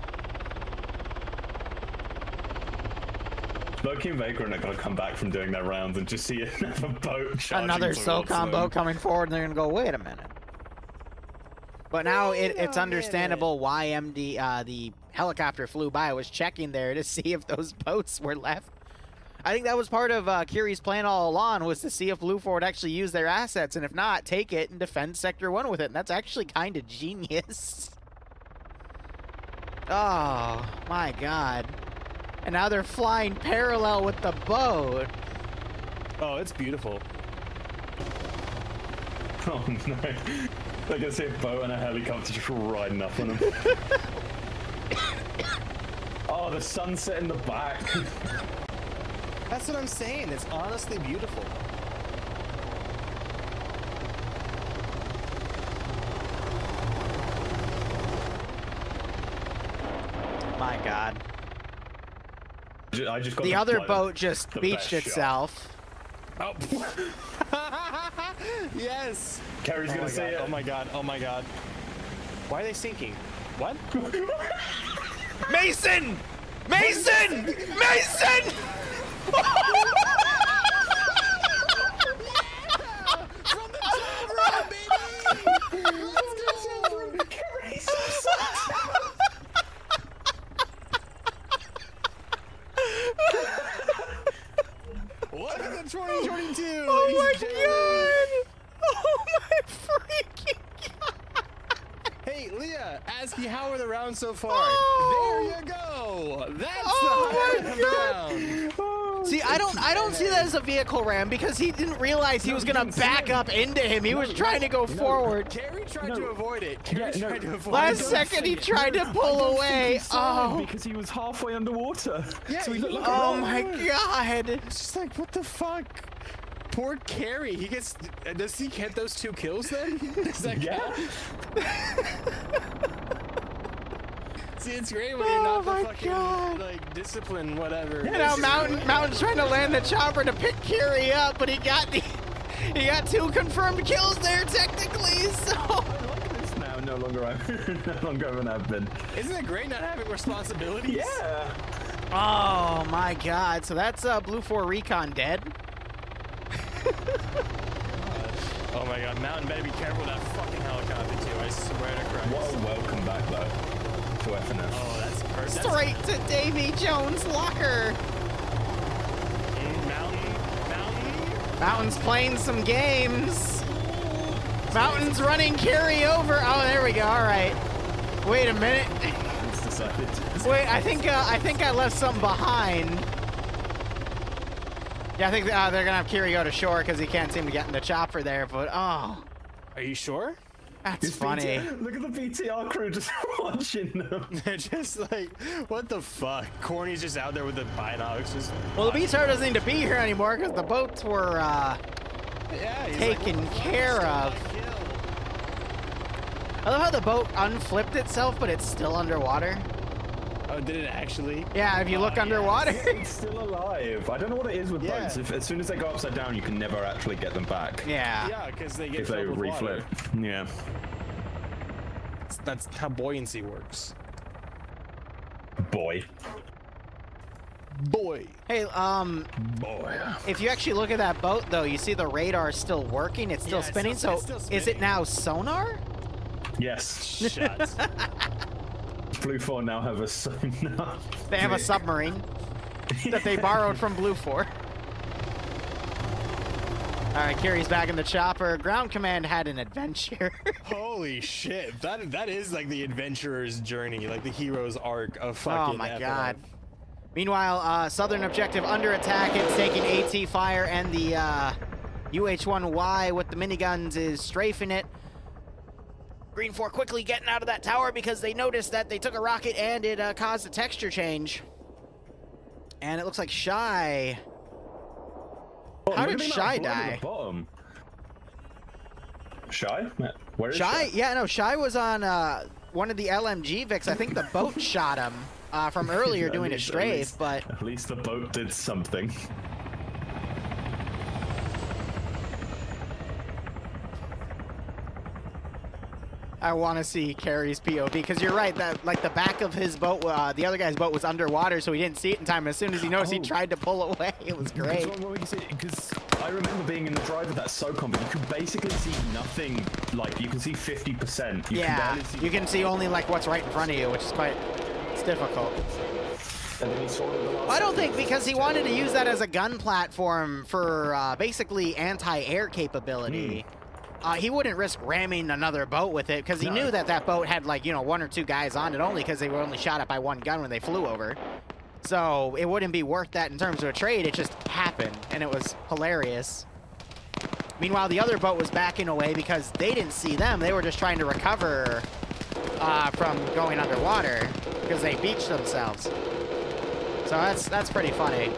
Loki and Vagrant are gonna come back from doing their rounds and just see another boat charging Another towards SOCOM them. boat coming forward, and they're gonna go, wait a minute. But now it's understandable why the helicopter flew by. I was checking there to see if those boats were left. I think that was part of Kiri's plan all along, was to see if BLUFOR would actually use their assets, and if not, take it and defend Sector 1 with it. And that's actually kind of genius. Oh, my God. And now they're flying parallel with the boat. Oh, it's beautiful. Oh no. They're gonna see a boat and a helicopter just riding up on them. Oh, the sunset in the back. That's what I'm saying. It's honestly beautiful. My God. I just got The other boat just beached best itself. Oh. Yes. Carrie's gonna see it. Oh my god. Oh my god. Why are they sinking? What? Mason! Mason! Mason! From the chopper, baby! Let's go, Carrie's What is it, 2022? Oh my God! Oh my freaking God! Hey, Leah, ask you how are the rounds so far? Oh. There you go. That's Oh the my highlight of the round. See, I don't see that as a vehicle ram because he didn't realize he was gonna back up into him. He was trying to go forward. Carrie tried to avoid it. Carrie tried to avoid it. Last second, he tried to pull away. Oh, because he was halfway underwater. Yeah, so he looked like oh my God! It's just like, what the fuck? Poor Carrie. He gets. Does he get those 2 kills then? Does that count? See, it's great when you're not the fucking like discipline, whatever. You know, Mountain's trying to land the chopper to pick Kiri up, but he got 2 confirmed kills there technically. So Look at this now. no longer have an admin. Isn't it great not having responsibilities? Yeah. Oh my god. So that's BLUFOR Recon dead. Oh my god, Mountain better be careful with that fucking helicopter too, I swear to Christ. What a welcome back though to FNF. Oh, that's perfect. Straight to Davy Jones' locker. Mountain's playing some games. Mountain's running carryover. Oh, there we go. All right. Wait a minute. It's decided. Wait, I think I left something behind. Yeah, I think they're gonna have Kiri go to shore because he can't seem to get in the chopper there. But oh, are you sure? That's funny. Look at the BTR crew just watching them. They're just like, what the fuck? Corny's just out there with the binocs. Just Well, the BTR doesn't need to be here anymore because the boats were taken care of. I love how the boat unflipped itself, but it's still underwater. Oh, did it actually? Yeah, if you look underwater. It's still alive. I don't know what it is with boats. As soon as they go upside down, you can never actually get them back. Yeah. Yeah, because they get If they filled with reflip. water. Yeah. That's how buoyancy works. Boy. Hey, Boy. if you actually look at that boat, though, you see the radar still working. It's still spinning. It's still So, spinning. is it now sonar? Yes. Shots. BLUFOR now have a sonar. They have a submarine that they borrowed from BLUFOR. All right, Kiri's back in the chopper. Ground Command had an adventure. Holy shit. That is like the adventurer's journey, like the hero's arc of fucking Oh my FNF. god. Meanwhile, Southern Objective under attack. It's taking AT fire, and the UH-1Y with the miniguns is strafing it. GREENFOR quickly getting out of that tower because they noticed that they took a rocket and it caused a texture change. And it looks like Shy. How did Shy die? Shy? Where is Shy? Yeah, no, Shy was on one of the LMG Vics. I think the boat shot him from earlier doing a strafe, but... At least the boat did something. I want to see Carrie's POV because you're right that like the back of his boat, the other guy's boat was underwater, so he didn't see it in time. As soon as he noticed, he tried to pull away. It was great. Because I remember being in the drive of that SOCOm, but you could basically see nothing. Like you can see 50%. Yeah, you can see only like what's right in front of you, which is it's difficult. And then he saw the last I don't think because he wanted to use that as a gun platform for basically anti-air capability. He wouldn't risk ramming another boat with it because he knew that that boat had like, you know, 1 or 2 guys on it only because they were only shot at by 1 gun when they flew over. So it wouldn't be worth that in terms of a trade. It just happened and it was hilarious. Meanwhile, the other boat was backing away because they didn't see them. They were just trying to recover from going underwater because they beached themselves. So that's pretty funny.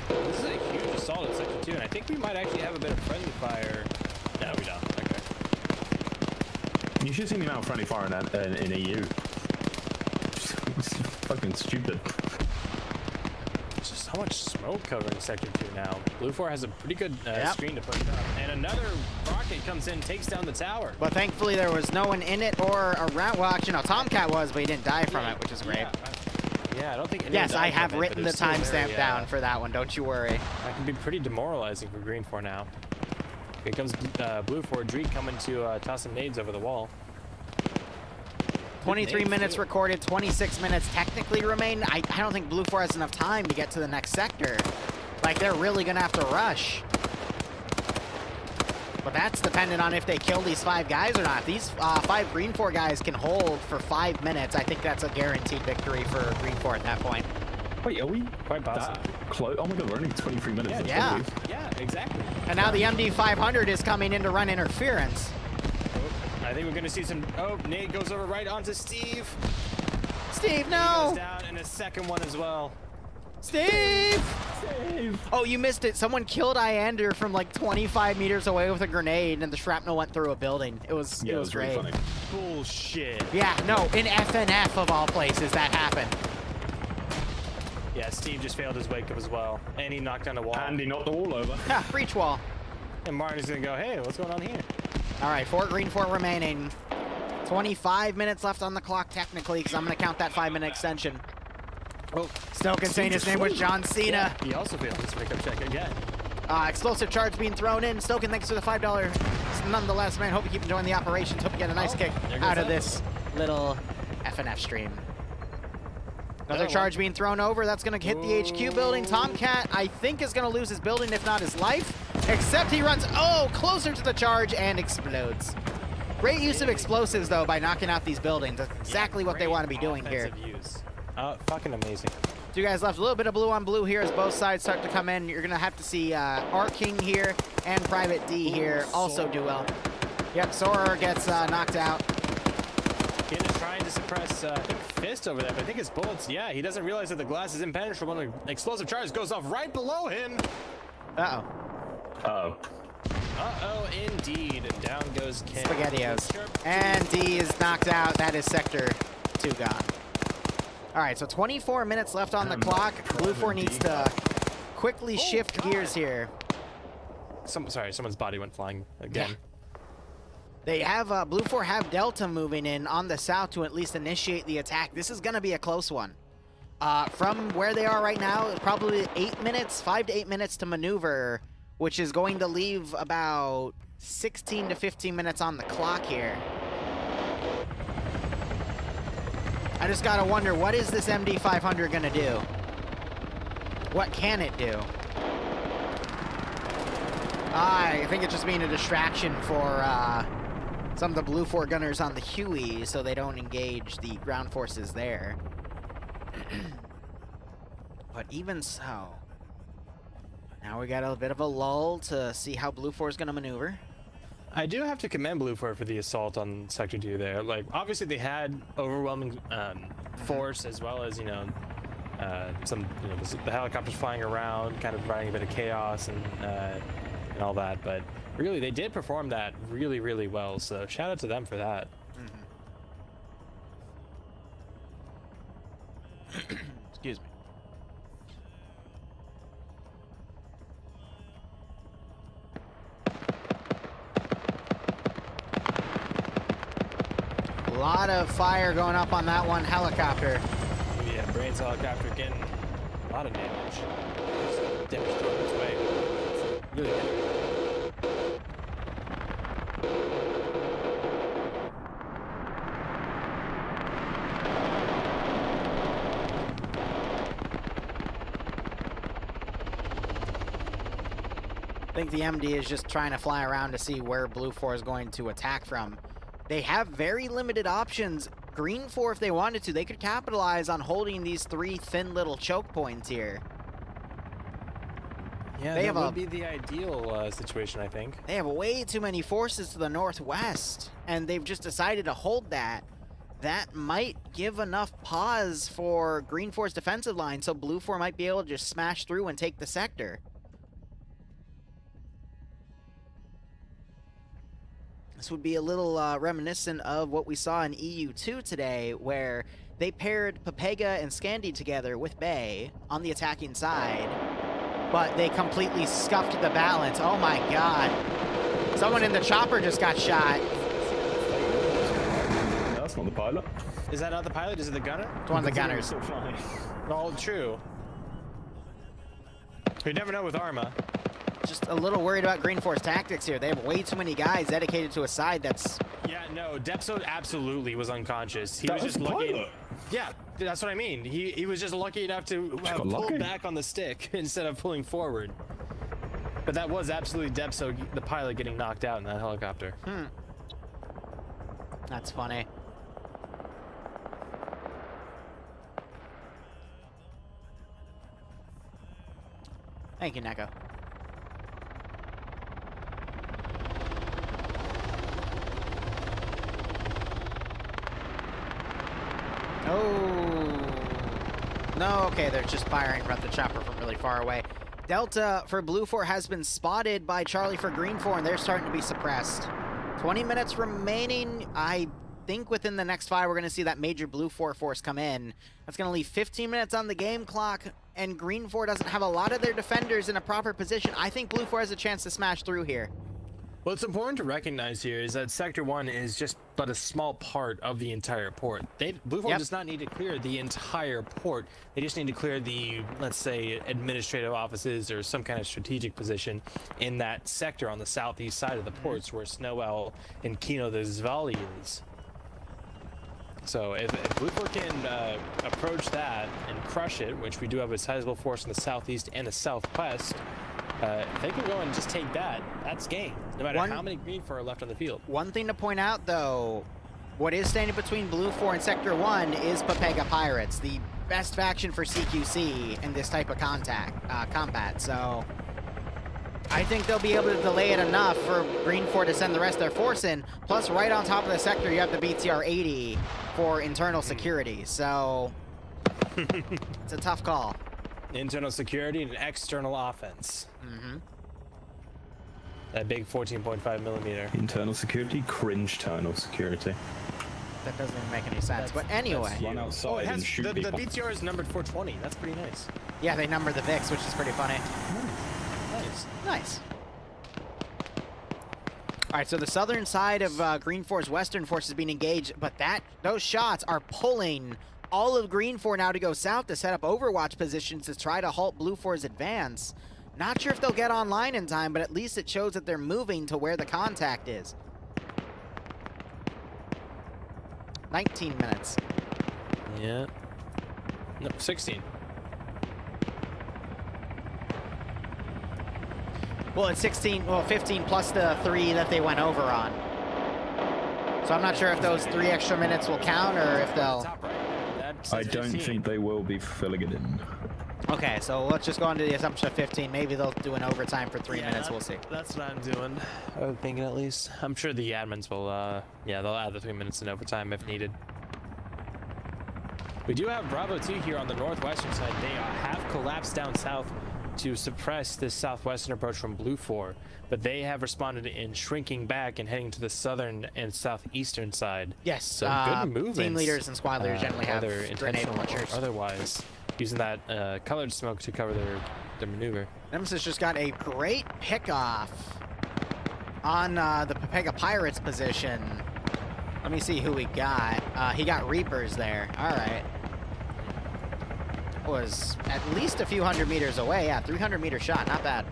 This is a huge assault in Sector 2, and I think we might actually have a bit of friendly fire. No, we don't. Okay. You should see me now friendly fire in EU. It's fucking stupid. There's just so much smoke covering Sector 2 now. BLUFOR has a pretty good screen to put up. And another rocket comes in, takes down the tower. But thankfully there was no one in it or around. Well, actually, no, Tomcat was, but he didn't die from it, which is great. Yeah, I don't think anyone Yes, died I have from it, written but the it's still timestamp very, down for that one. Don't you worry. That can be pretty demoralizing for GREENFOR now. Here comes BLUFOR. Dreek coming to toss some nades over the wall. 23 minutes recorded, 26 minutes technically remain. I don't think BLUFOR has enough time to get to the next sector. Like, they're really going to have to rush. But that's dependent on if they kill these 5 guys or not. If these 5 GREENFOR guys can hold for 5 minutes, I think that's a guaranteed victory for GREENFOR at that point. Wait, are we quite possible? Close? Oh my god, we're only 23 minutes. Yeah. Yeah, exactly. And now the MD500 is coming in to run interference. I think we're going to see some... Oh, nade goes over right onto Steve. Steve, He no! goes down, and a second one as well. Steve! Save. Oh, you missed it. Someone killed Iander from like 25 meters away with a grenade, and the shrapnel went through a building. It was Really great. funny. Bullshit. Yeah, no, in FNF of all places, that happened. Yeah, Steve just failed his wake up as well. And he knocked down the wall. And he knocked the wall over. Yeah, breach wall. And Martin is going to go, hey, what's going on here? All right, 4 GREENFOR remaining. 25 minutes left on the clock, technically, because I'm going to count that 5-minute extension. Oh, Stoken saying his name was John Cena. Yeah, he also failed his pickup check again. Explosive charge being thrown in. Stoken, thanks for the $5. Nonetheless, man, hope you keep enjoying the operations. Hope you get a nice kick out of this little FNF stream. Another charge being thrown over. That's going to hit the HQ building. Tomcat, I think, is going to lose his building, if not his life. Except he runs, closer to the charge and explodes. Great use of explosives, though, by knocking out these buildings. That's exactly what they want to be doing here. Use. Fucking amazing. Two guys left. A little bit of blue on blue here as both sides start to come in. You're going to have to see R-King here and Private D here also do well. Yep, Sorer gets knocked out. Kid is trying to suppress, I think, Fist over there, but I think his bullets, yeah, he doesn't realize that the glass is impenetrable when the explosive charge goes off right below him. Uh-oh. Uh-oh. Uh-oh, indeed. Down goes Ken. SpaghettiOs. And D is knocked out. That is Sector 2 gone. All right, so 24 minutes left on the clock. BLUFOR needs to quickly shift gears here. Sorry, someone's body went flying again. Yeah. They have, BLUFOR have Delta moving in on the south to at least initiate the attack. This is going to be a close one. From where they are right now, probably 8 minutes, 5 to 8 minutes to maneuver, which is going to leave about 16 to 15 minutes on the clock here. I just got to wonder, what is this MD500 going to do? What can it do? I think it's just being a distraction for some of the BLUFOR gunners on the Huey so they don't engage the ground forces there. But even so, now we got a bit of a lull to see how BLUFOR is going to maneuver. I do have to commend BLUFOR for the assault on Sector 2 there. Like, obviously they had overwhelming force, as well as, you know, the helicopters flying around, kind of providing a bit of chaos and all that, but really they did perform that really, really well, so shout out to them for that. Excuse me. A lot of fire going up on that one helicopter. Yeah, Brain's helicopter getting a lot of damage. Just damage thrown its way. It's really good. I think the MD is just trying to fly around to see where BLUFOR is going to attack from. They have very limited options. GREENFOR, if they wanted to, they could capitalize on holding these 3 thin little choke points here. Yeah, that would be the ideal situation, I think. They have way too many forces to the northwest, and they've just decided to hold that. That might give enough pause for GREENFOR's defensive line, so BLUFOR might be able to just smash through and take the sector. This would be a little reminiscent of what we saw in EU2 today, where they paired Pepega and Scandi together with Bay on the attacking side, but they completely scuffed the balance. Oh my god. Someone in the chopper just got shot. That's not the pilot. Is that not the pilot? Is it the gunner? It's one of the gunners. Oh, true. You never know with Arma. Just a little worried about GREENFOR's tactics here. They have way too many guys dedicated to a side that's... Yeah, no, Depso absolutely was unconscious. He was just lucky. Yeah, that's what I mean. He was just lucky enough to pull back on the stick instead of pulling forward. But that was absolutely Depso, the pilot, getting knocked out in that helicopter. That's funny. Thank you, Neko. Oh, no, okay, they're just firing from the chopper from really far away. Delta for BLUFOR has been spotted by Charlie for GREENFOR, and they're starting to be suppressed. 20 minutes remaining. I think within the next 5, we're going to see that major BLUFOR force come in. That's going to leave 15 minutes on the game clock, and GREENFOR doesn't have a lot of their defenders in a proper position. I think BLUFOR has a chance to smash through here. What's important to recognize here is that Sector 1 is just but a small part of the entire port. BLUFOR does not need to clear the entire port. They just need to clear the, let's say, administrative offices or some kind of strategic position in that sector on the southeast side of the ports where Snowell and Kino the Zvali is. So if BLUFOR can approach that and crush it, which we do have a sizable force in the southeast and the southwest, if they can go and just take that, that's game. No matter how many GREENFOR are left on the field. One thing to point out, though, what is standing between BLUFOR and Sector 1 is Papega Pirates, the best faction for CQC in this type of combat. So I think they'll be able to delay it enough for GREENFOR to send the rest of their force in. Plus, right on top of the sector, you have the BTR-80 for internal security. So it's a tough call. Internal security and external offense. That big 14.5 millimeter. Internal security, cringe-ternal security. That doesn't even make any sense. But anyway. Run outside and shoot the people. BTR is numbered 420. That's pretty nice. Yeah, they number the VIX, which is pretty funny. Nice. Nice. All right, so the southern side of GREENFOR's western forces being engaged, but those shots are pulling all of GREENFOR now to go south to set up overwatch positions to try to halt BLUFOR's advance. Not sure if they'll get online in time, but at least it shows that they're moving to where the contact is. 19 minutes. Yeah. No, 16. Well, it's 16, well, 15 plus the 3 that they went over on. So I'm not sure if those 3 extra minutes will count or if they'll... I don't think they will be filling it in. Okay, so let's just go into the assumption of 15. Maybe they'll do an overtime for 3 minutes. We'll see. That's what I'm doing. I'm thinking at least. I'm sure the admins will, yeah, they'll add the 3 minutes in overtime if needed. We do have Bravo 2 here on the northwestern side. They have collapsed down south to suppress this southwestern approach from BLUFOR, but they have responded in shrinking back and heading to the southern and southeastern side. Yes, so good movements. Team leaders and squad leaders generally have grenade launchers. Otherwise, using that colored smoke to cover their maneuver. Nemesis just got a great pickoff on the Papega Pirates position. Let me see who we got. He got Reapers there. All right. Was at least a few hundred meters away. Yeah, 300-meter shot, not bad.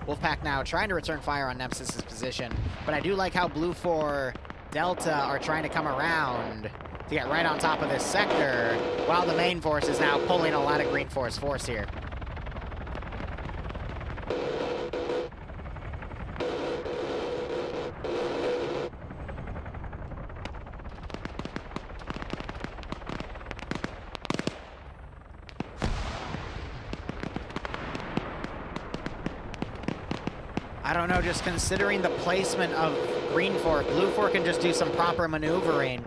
Wolfpack now trying to return fire on Nemesis's position, but I do like how BLUFOR Delta are trying to come around to get right on top of this sector, while the main force is now pulling a lot of GREENFOR's force here. I don't know, just considering the placement of GREENFOR, BLUFOR can just do some proper maneuvering.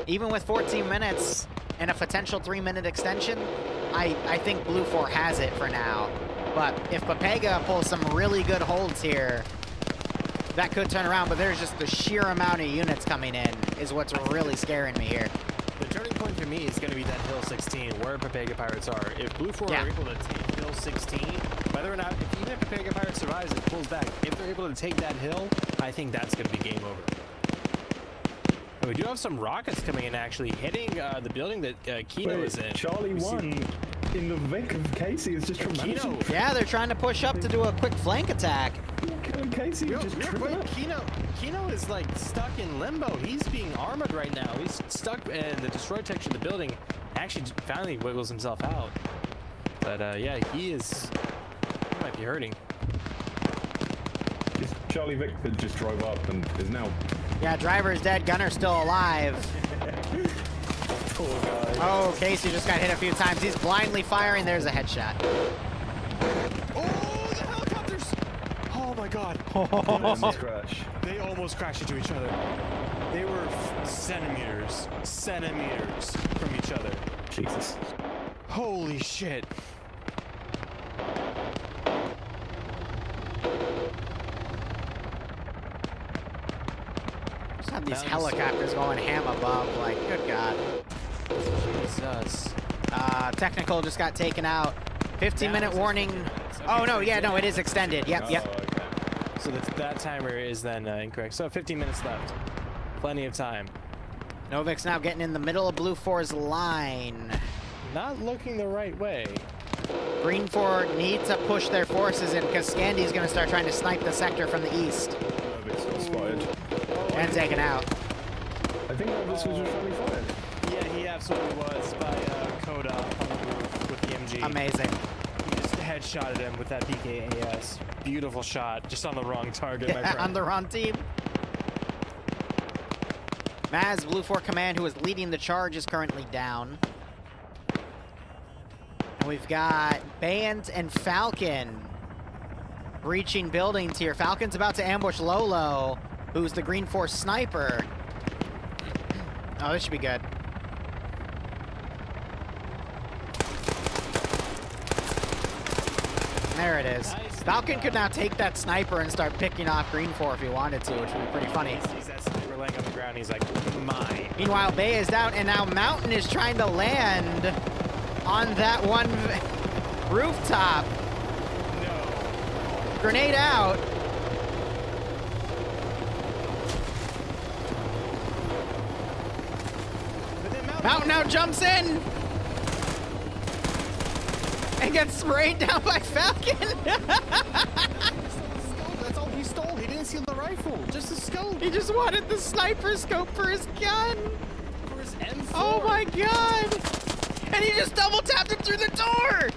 Even with 14 minutes and a potential 3-minute extension, I think BLUFOR has it for now. But if Papega pulls some really good holds here, that could turn around, but there's just the sheer amount of units coming in is what's really scaring me here. The turning point for me is going to be that Hill 16, where Papega Pirates are. If BLUFOR are able to take Hill 16, whether or not, even if Papega Pirates survives and pulls back, if they're able to take that hill, I think that's going to be game over. And we do have some rockets coming in, actually, hitting the building that Kino is in. Charlie 1 in the Vic of Casey is just Kino. Yeah, they're trying to push up to do a quick flank attack. Casey just Kino is like stuck in limbo. He's being armored right now. He's stuck in the destroyed section of the building. Actually, finally wiggles himself out. But yeah, he might be hurting. Charlie Vic that just drove up and is now. Yeah, driver's dead, gunner's still alive. Poor guy. Oh, Casey just got hit a few times. He's blindly firing. There's a headshot. Oh, the helicopters! Oh my god. They almost crashed into each other. They were centimeters from each other. Jesus. Holy shit. Just have these helicopters going ham above, like, good god. Jesus. Technical just got taken out. 15-minute warning. Oh, no, yeah, no, it is extended. Yep. Okay. So that timer is then incorrect. So 15 minutes left. Plenty of time. Novik's now getting in the middle of BLUFOR's line. Not looking the right way. GREENFOR need to push their forces in because Scandy's going to start trying to snipe the sector from the east. Novix got spotted. And taken out. I think Novix was just finally fired. Yeah, he absolutely was by Coda on the roof with the MG. Amazing. He just headshotted him with that PKAS. Beautiful shot, just on the wrong target, my friend. On the wrong team. Maz, BLUFOR Command, who is leading the charge, is currently down. And we've got Band and Falcon breaching buildings here. Falcon's about to ambush Lolo, who's the GREENFOR sniper. Oh, this should be good. There it is. Nice. Falcon could now take that sniper and start picking off GREENFOR if he wanted to, which would be pretty funny. He sees that sniper laying on the ground, he's like, mine. Meanwhile, Bay is down, and now Mountain is trying to land on that one rooftop. No. Grenade out. But then Mountain now jumps in and gets sprayed down by Falcon. That's all he stole. He didn't steal the rifle, just the scope. He just wanted the sniper scope for his gun. For his M4. Oh my god. And he just double tapped it through the door.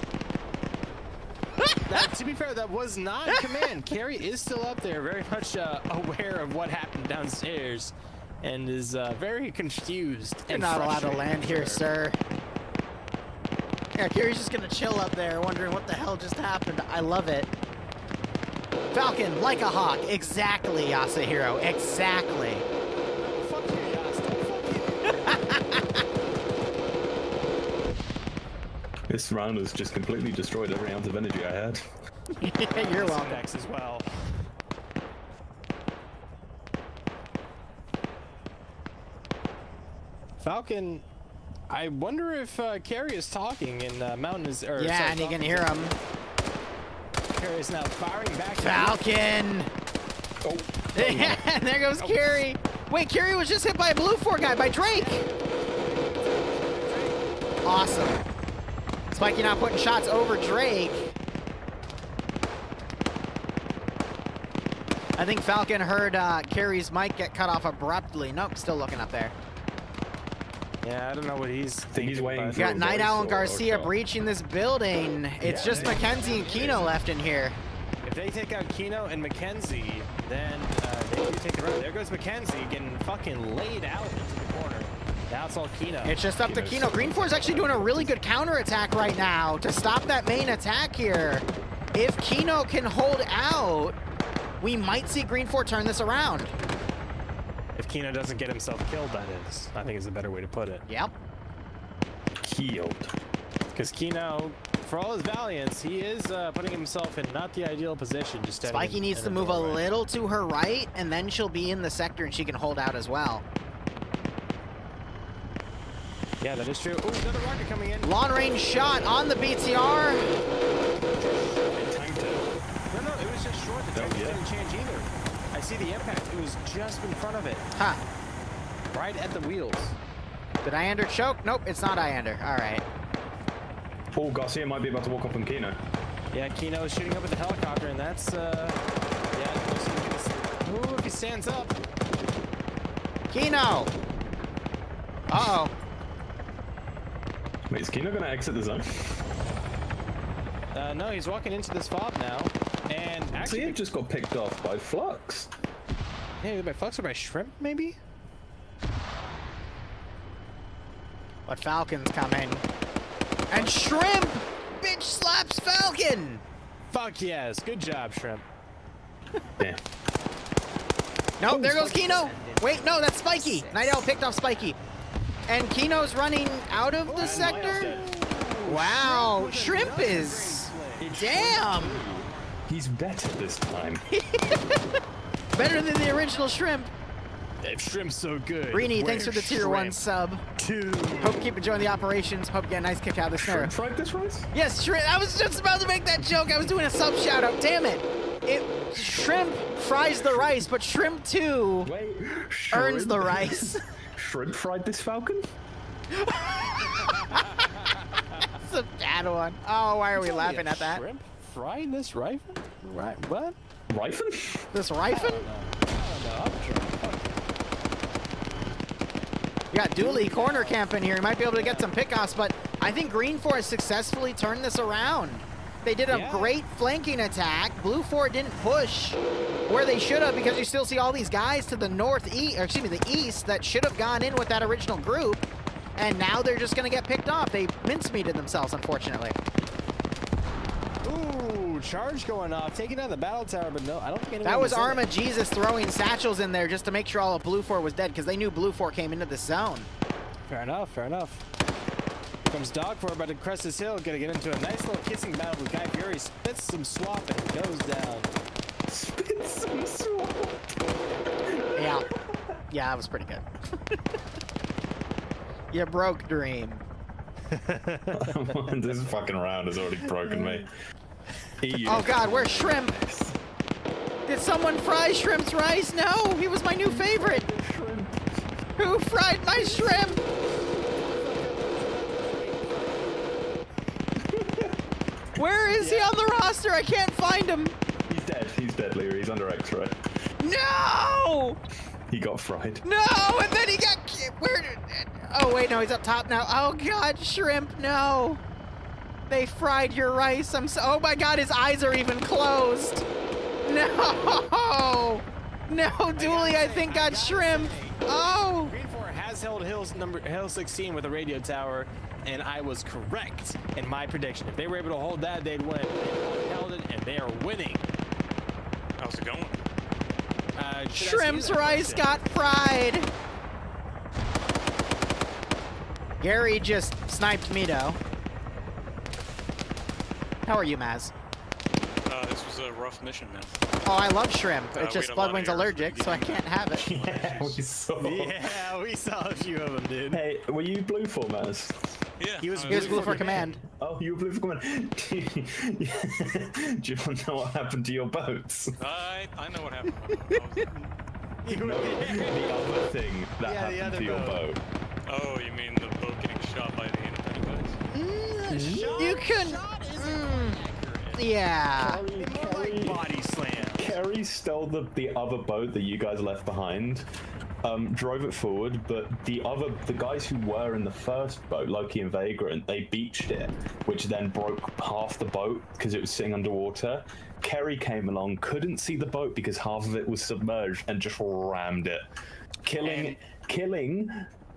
To be fair, that was not command. Carrie is still up there, very much aware of what happened downstairs, and is very confused. You're not allowed to land here, sir. Yeah, Carrie's just gonna chill up there, wondering what the hell just happened. I love it. Falcon, like a hawk. Exactly, Yasuhiro. Exactly. Fuck you, Yas. Don't fuck you. This round has just completely destroyed every ounce of energy I had. You're welcome. Next as well. Falcon, I wonder if Carrie is talking and Mountain is. Or, Yeah, sorry, and you can Falcon's hear him. Carrie is now firing back. Falcon! Oh. And there goes Carrie. Wait, Carrie was just hit by a BLUFOR guy, by Drake. Awesome. Spiky now putting shots over Drake. I think Falcon heard Carrie's mic get cut off abruptly. Nope, still looking up there. Yeah, I don't know what he's thinking. He's waiting but- for We got a Night voice Owl and or Garcia shot. breaching this building. It's just Mackenzie and Kino left in here. If they take out Kino and Mackenzie, then they do take the run. There goes Mackenzie getting fucking laid out into the corner. Now it's all Kino. It's just up to Kino. GREENFOR is actually doing a really good counterattack right now to stop that main attack here. If Kino can hold out, we might see GREENFOR turn this around. If Kino doesn't get himself killed, that is. I think is a better way to put it. Yep. Killed. Because Kino, for all his valiance, he is putting himself in not the ideal position. Just standing Spiky in- needs in to a move a doorway. little to her right, and then she'll be in the sector and she can hold out as well. Yeah, that is true. Ooh, another rocket coming in. Long range shot on the BTR. It tanked it. No, it was just short. The timing yeah. didn't change either. I see the impact. It was just in front of it, Huh. right at the wheels. Did Iander choke? Nope, it's not Iander. All right. Oh, Garcia might be about to walk up on Kino. Yeah, Kino is shooting up at the helicopter, and that's yeah. Ooh, if he stands up. Kino. Uh-oh. Wait, is Kino gonna exit the zone? No, he's walking into this fob now, and See, actually, it just got picked off by Flux. yeah, by Flux or by Shrimp, maybe. But Falcon's coming. And Shrimp! Bitch slaps Falcon! Fuck yes, good job, Shrimp. Yeah. Nope, there goes Kino! Wait, no, that's Spiky! Night Owl picked off Spiky. And Kino's running out of the sector? Wow, Shrimp is... Damn! He's better this time. Better than the original Shrimp. If Shrimp's so good. Greeny, thanks for the tier 1 sub. Two. Hope you keep enjoying the operations. Hope you get a nice kick out of the snare. Shrimp fried this race? Yes, Shrimp. I was just about to make that joke. I was doing a sub shout out. Damn it. Shrimp fries the rice, but Shrimp 2 earns the rice. Shrimp fried this falcon? It's a bad one. Oh, why are we laughing at that? Shrimp frying this rifle? Right? What? Rifle? This rifle? We got Dooley corner camping here. He might be able to get some pickoffs, but I think GREENFOR has successfully turned this around. They did a great flanking attack. BLUFOR didn't push where they should have because you still see all these guys to the northeast, or excuse me, the east that should have gone in with that original group, and now they're just going to get picked off. They mincemeated themselves, unfortunately. Ooh, charge going off, taking down the battle tower, but no, I don't think anyone. That was Arma Jesus throwing satchels in there just to make sure all of BLUFOR was dead because they knew BLUFOR came into the zone. Fair enough, fair enough. Comes Dog4 about to crest this hill, gonna get into a nice little kissing battle with Guy Fury. Spits some swap and goes down. Spits some swap. Yeah. Yeah, that was pretty good. You broke Dream. This fucking round has already broken me. Oh god, where's Shrimp? Did someone fry Shrimp's rice? No, he was my new favorite. Who fried my shrimp? Where is he on the roster? I can't find him. He's dead. He's dead, Liru. He's under X-ray. No! He got fried. No, and then he got... Where did... Oh, wait, no, he's up top now. Oh, God, Shrimp, no. They fried your rice. I'm so... Oh, my God, his eyes are even closed. No! No, Dooley, I think, got Shrimp. Oh! GREENFOR has held Hill 16 with a radio tower, and I was correct in my prediction. If they were able to hold that, they'd win. They held it, and they are winning. How's it going? Shrimp's rice got fried. Gary just sniped me, though. How are you, Maz? This was a rough mission, man. Oh, I love shrimp. It's we just had a lot of Bloodwing's errors allergic, at the so I can't have it. Yeah, we saw. Yeah, we saw a few of them, dude. Hey, were you BLUFOR, Maz? Yeah. He was BLUFOR Command. Oh, you were BLUFOR Command. Do you want to know what happened to your boats? I know what happened. No, the other thing that Yeah, the happened other to your boat. boat. Oh, you mean the boat getting shot by the independent guys? You can... Yeah. Like body slam. Kerry stole the other boat that you guys left behind, drove it forward, but the guys who were in the first boat, Loki and Vagrant, they beached it, which then broke half the boat because it was sitting underwater. Kerry came along, couldn't see the boat because half of it was submerged, and just rammed it, killing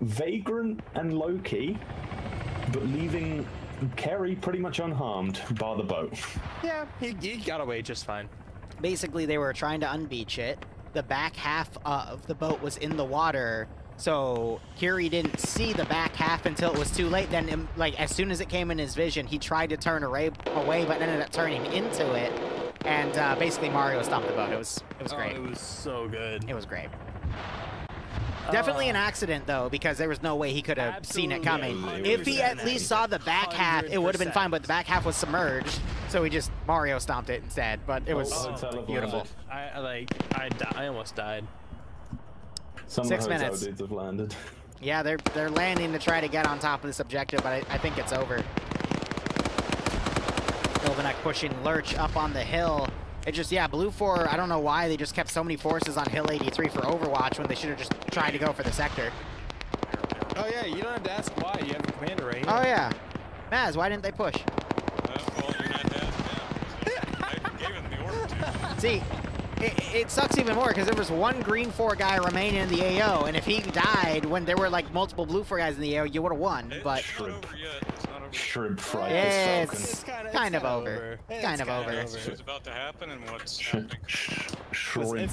Vagrant and Loki, but leaving Kerry pretty much unharmed by the boat. Yeah, he got away just fine. Basically, they were trying to unbeach it. The back half of the boat was in the water, so Curie didn't see the back half until it was too late. Then, like, as soon as it came in his vision, he tried to turn away, but ended up turning into it. And basically, Mario stopped the boat. It was great. It was so good. It was great. Definitely an accident, though, because there was no way he could have seen it coming. If he at least saw the back half, it would have been fine, but the back half was submerged, so he just Mario stomped it instead. But it was beautiful. I almost died. Some 6 of the minutes. hotel dudes have landed. Yeah, they're landing to try to get on top of this objective, but I think it's over. Ilvanek pushing Lurch up on the hill. It just, yeah, BLUFOR, I don't know why they just kept so many forces on Hill 83 for Overwatch when they should have just tried to go for the sector. Oh yeah, you don't have to ask why. You have the commander right here. Oh yeah. Maz, why didn't they push? Well, you're not dead. I gave him the order to. See, it sucks even more because there was one GREENFOR guy remaining in the AO, and if he died when there were like multiple BLUFOR guys in the AO, you would have won. But It's not over yet. It's not over yet. Shrimp fried yeah, this it's falcon. kind of over. Kind of over. What's about to happen and what's happening. Shrimp.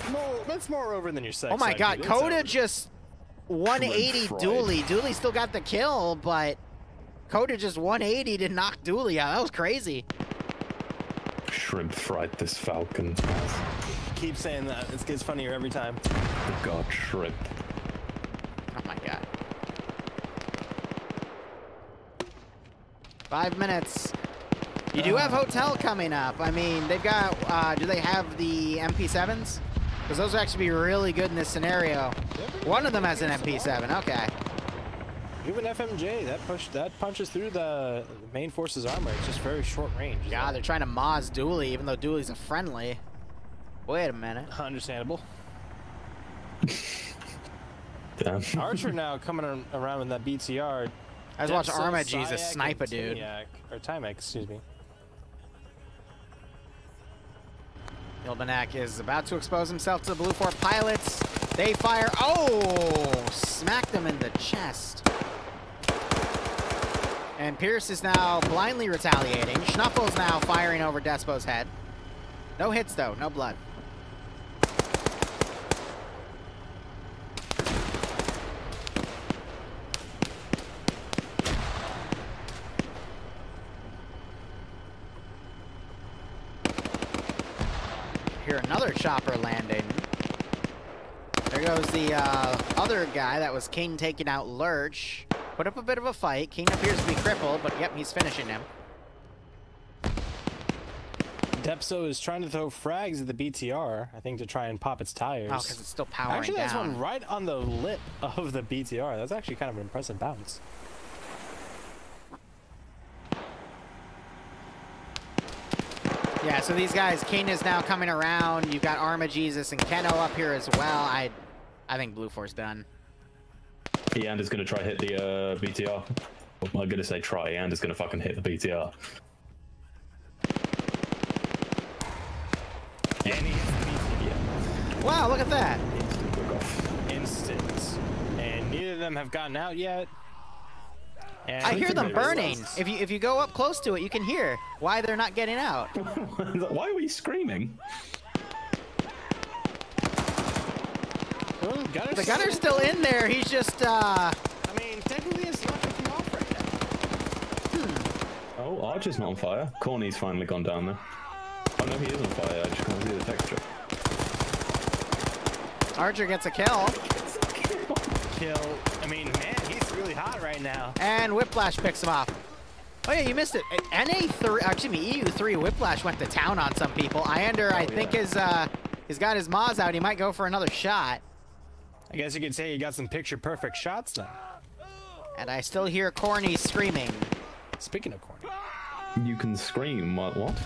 It's more over than your sex. Oh my life, god, dude. It's Coda over. just 180 fried. Dooley. Dooley still got the kill, but Coda just 180 to knock Dooley out. That was crazy. Shrimp fried this falcon. Keep saying that. It gets funnier every time. God, shrimp. Oh my god. 5 minutes. You do have Hotel coming up. I mean, they've got, do they have the MP7s? Because those would actually be really good in this scenario. One of them has an MP7, okay. Even FMJ, that punches through the main force's armor. It's just very short range. Yeah, they're trying to Moz Dooley, even though Dooley's a friendly. Wait a minute. Understandable. Damn. Archer now coming around with that BTR. I just watched Arma Jesus snipe a dude. Or Timex, excuse me. Ilbanak is about to expose himself to the BLUFOR pilots. They fire. Oh! Smacked him in the chest. And Pierce is now blindly retaliating. Schnuffle's now firing over Despo's head. No hits, though. No blood. Hear another chopper landing. There goes the other guy. That was King taking out Lurch. Put up a bit of a fight. King appears to be crippled, but yep, he's finishing him. Depso is trying to throw frags at the BTR, I think, to try and pop its tires. Oh, because it's still powering actually, down. that's one right on the lip of the BTR. That's actually kind of an impressive bounce. Yeah, so these guys, King is now coming around. You've got Arma Jesus and Keno up here as well. I think BLUFOR's done. And is going to try hit the BTR. I'm going to say try, and is going to fucking hit the BTR. And he hits the BTR. Wow, look at that. Instant. And neither of them have gotten out yet. And I hear them burning. If you go up close to it, you can hear why they're not getting out. Why are we screaming? The gunner's still in there. He's just, I mean, technically it's not looking off right now. Oh, Archer's not on fire. Corny's finally gone down there. Oh no, he is on fire. I just can't see the texture. Archer gets a kill. I mean, man, he's really hot right now. And Whiplash picks him off. Oh yeah, you missed it. NA3, excuse me, EU3 Whiplash went to town on some people. Iander, I think, has got his Moz out. He might go for another shot. I guess you could say he got some picture-perfect shots then. And I still hear Corny screaming. Speaking of Corny. You can scream. What?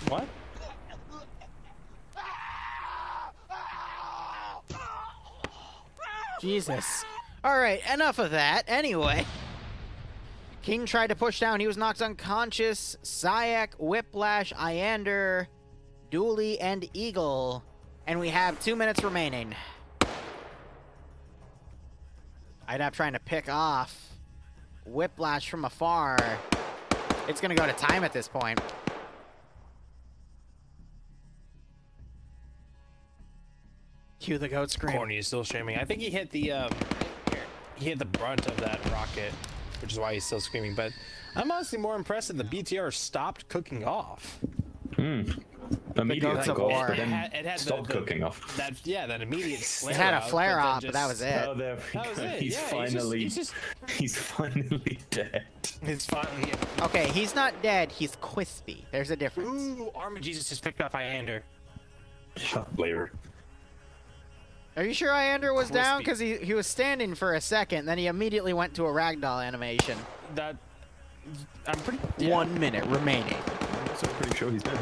What? Jesus. All right, enough of that. Anyway. King tried to push down. He was knocked unconscious. Sayak, Whiplash, Iander, Dooley, and Eagle. And we have 2 minutes remaining. IDAP trying to pick off Whiplash from afar. It's going to go to time at this point. Cue the goat scream. Corny is still screaming. I think he hit the brunt of that rocket, which is why he's still screaming. But I'm honestly more impressed that the BTR stopped cooking off. Immediate Goats of War. but then It had stopped cooking off. That immediate flare It had a out, flare but then up, but that was it. Oh, there we That was go. it. He's Yeah, finally, he's finally dead. It's finally. Okay, he's not dead. He's crispy. There's a difference. Ooh, Arma Jesus just picked up Iander. Shut up, Liru. Are you sure Iander was down? Crispy. Because he was standing for a second, then he immediately went to a ragdoll animation. That I'm pretty. Yeah. 1 minute remaining. I'm pretty sure he's dead.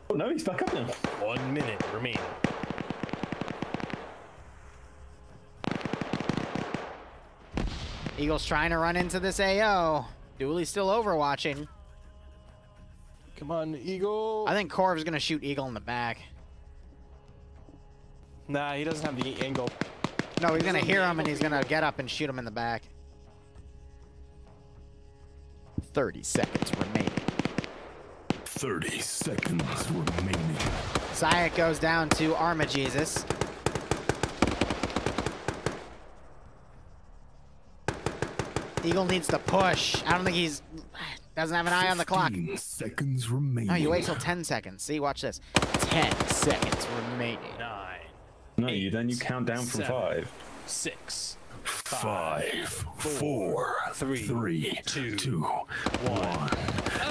Oh no, he's back up now. 1 minute remaining. Eagle's trying to run into this AO. Dooley's still overwatching. Come on, Eagle. I think Corv's gonna shoot Eagle in the back. Nah, he doesn't have the angle. No, he's gonna hear him and he's gonna get up and shoot him in the back. 30 seconds remaining. 30 seconds remaining. Sayak goes down to Arma Jesus. Eagle needs to push. I don't think doesn't have an eye on the clock. 15 seconds remaining. No, you wait till 10 seconds. See, watch this. 10 seconds remaining. 9. No, you count down from 5. 6. 5, 4, 3, 2, 1.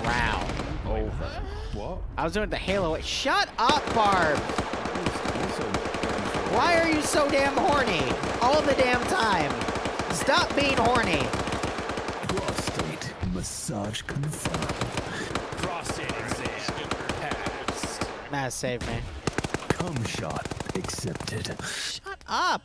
Round over. What? I was doing the Halo. Shut up, Barb! Why are you so damn horny? All the damn time. Stop being horny. Prostate massage confirmed. Prostate exam passed. Mass save me. Cum shot accepted. Shut up!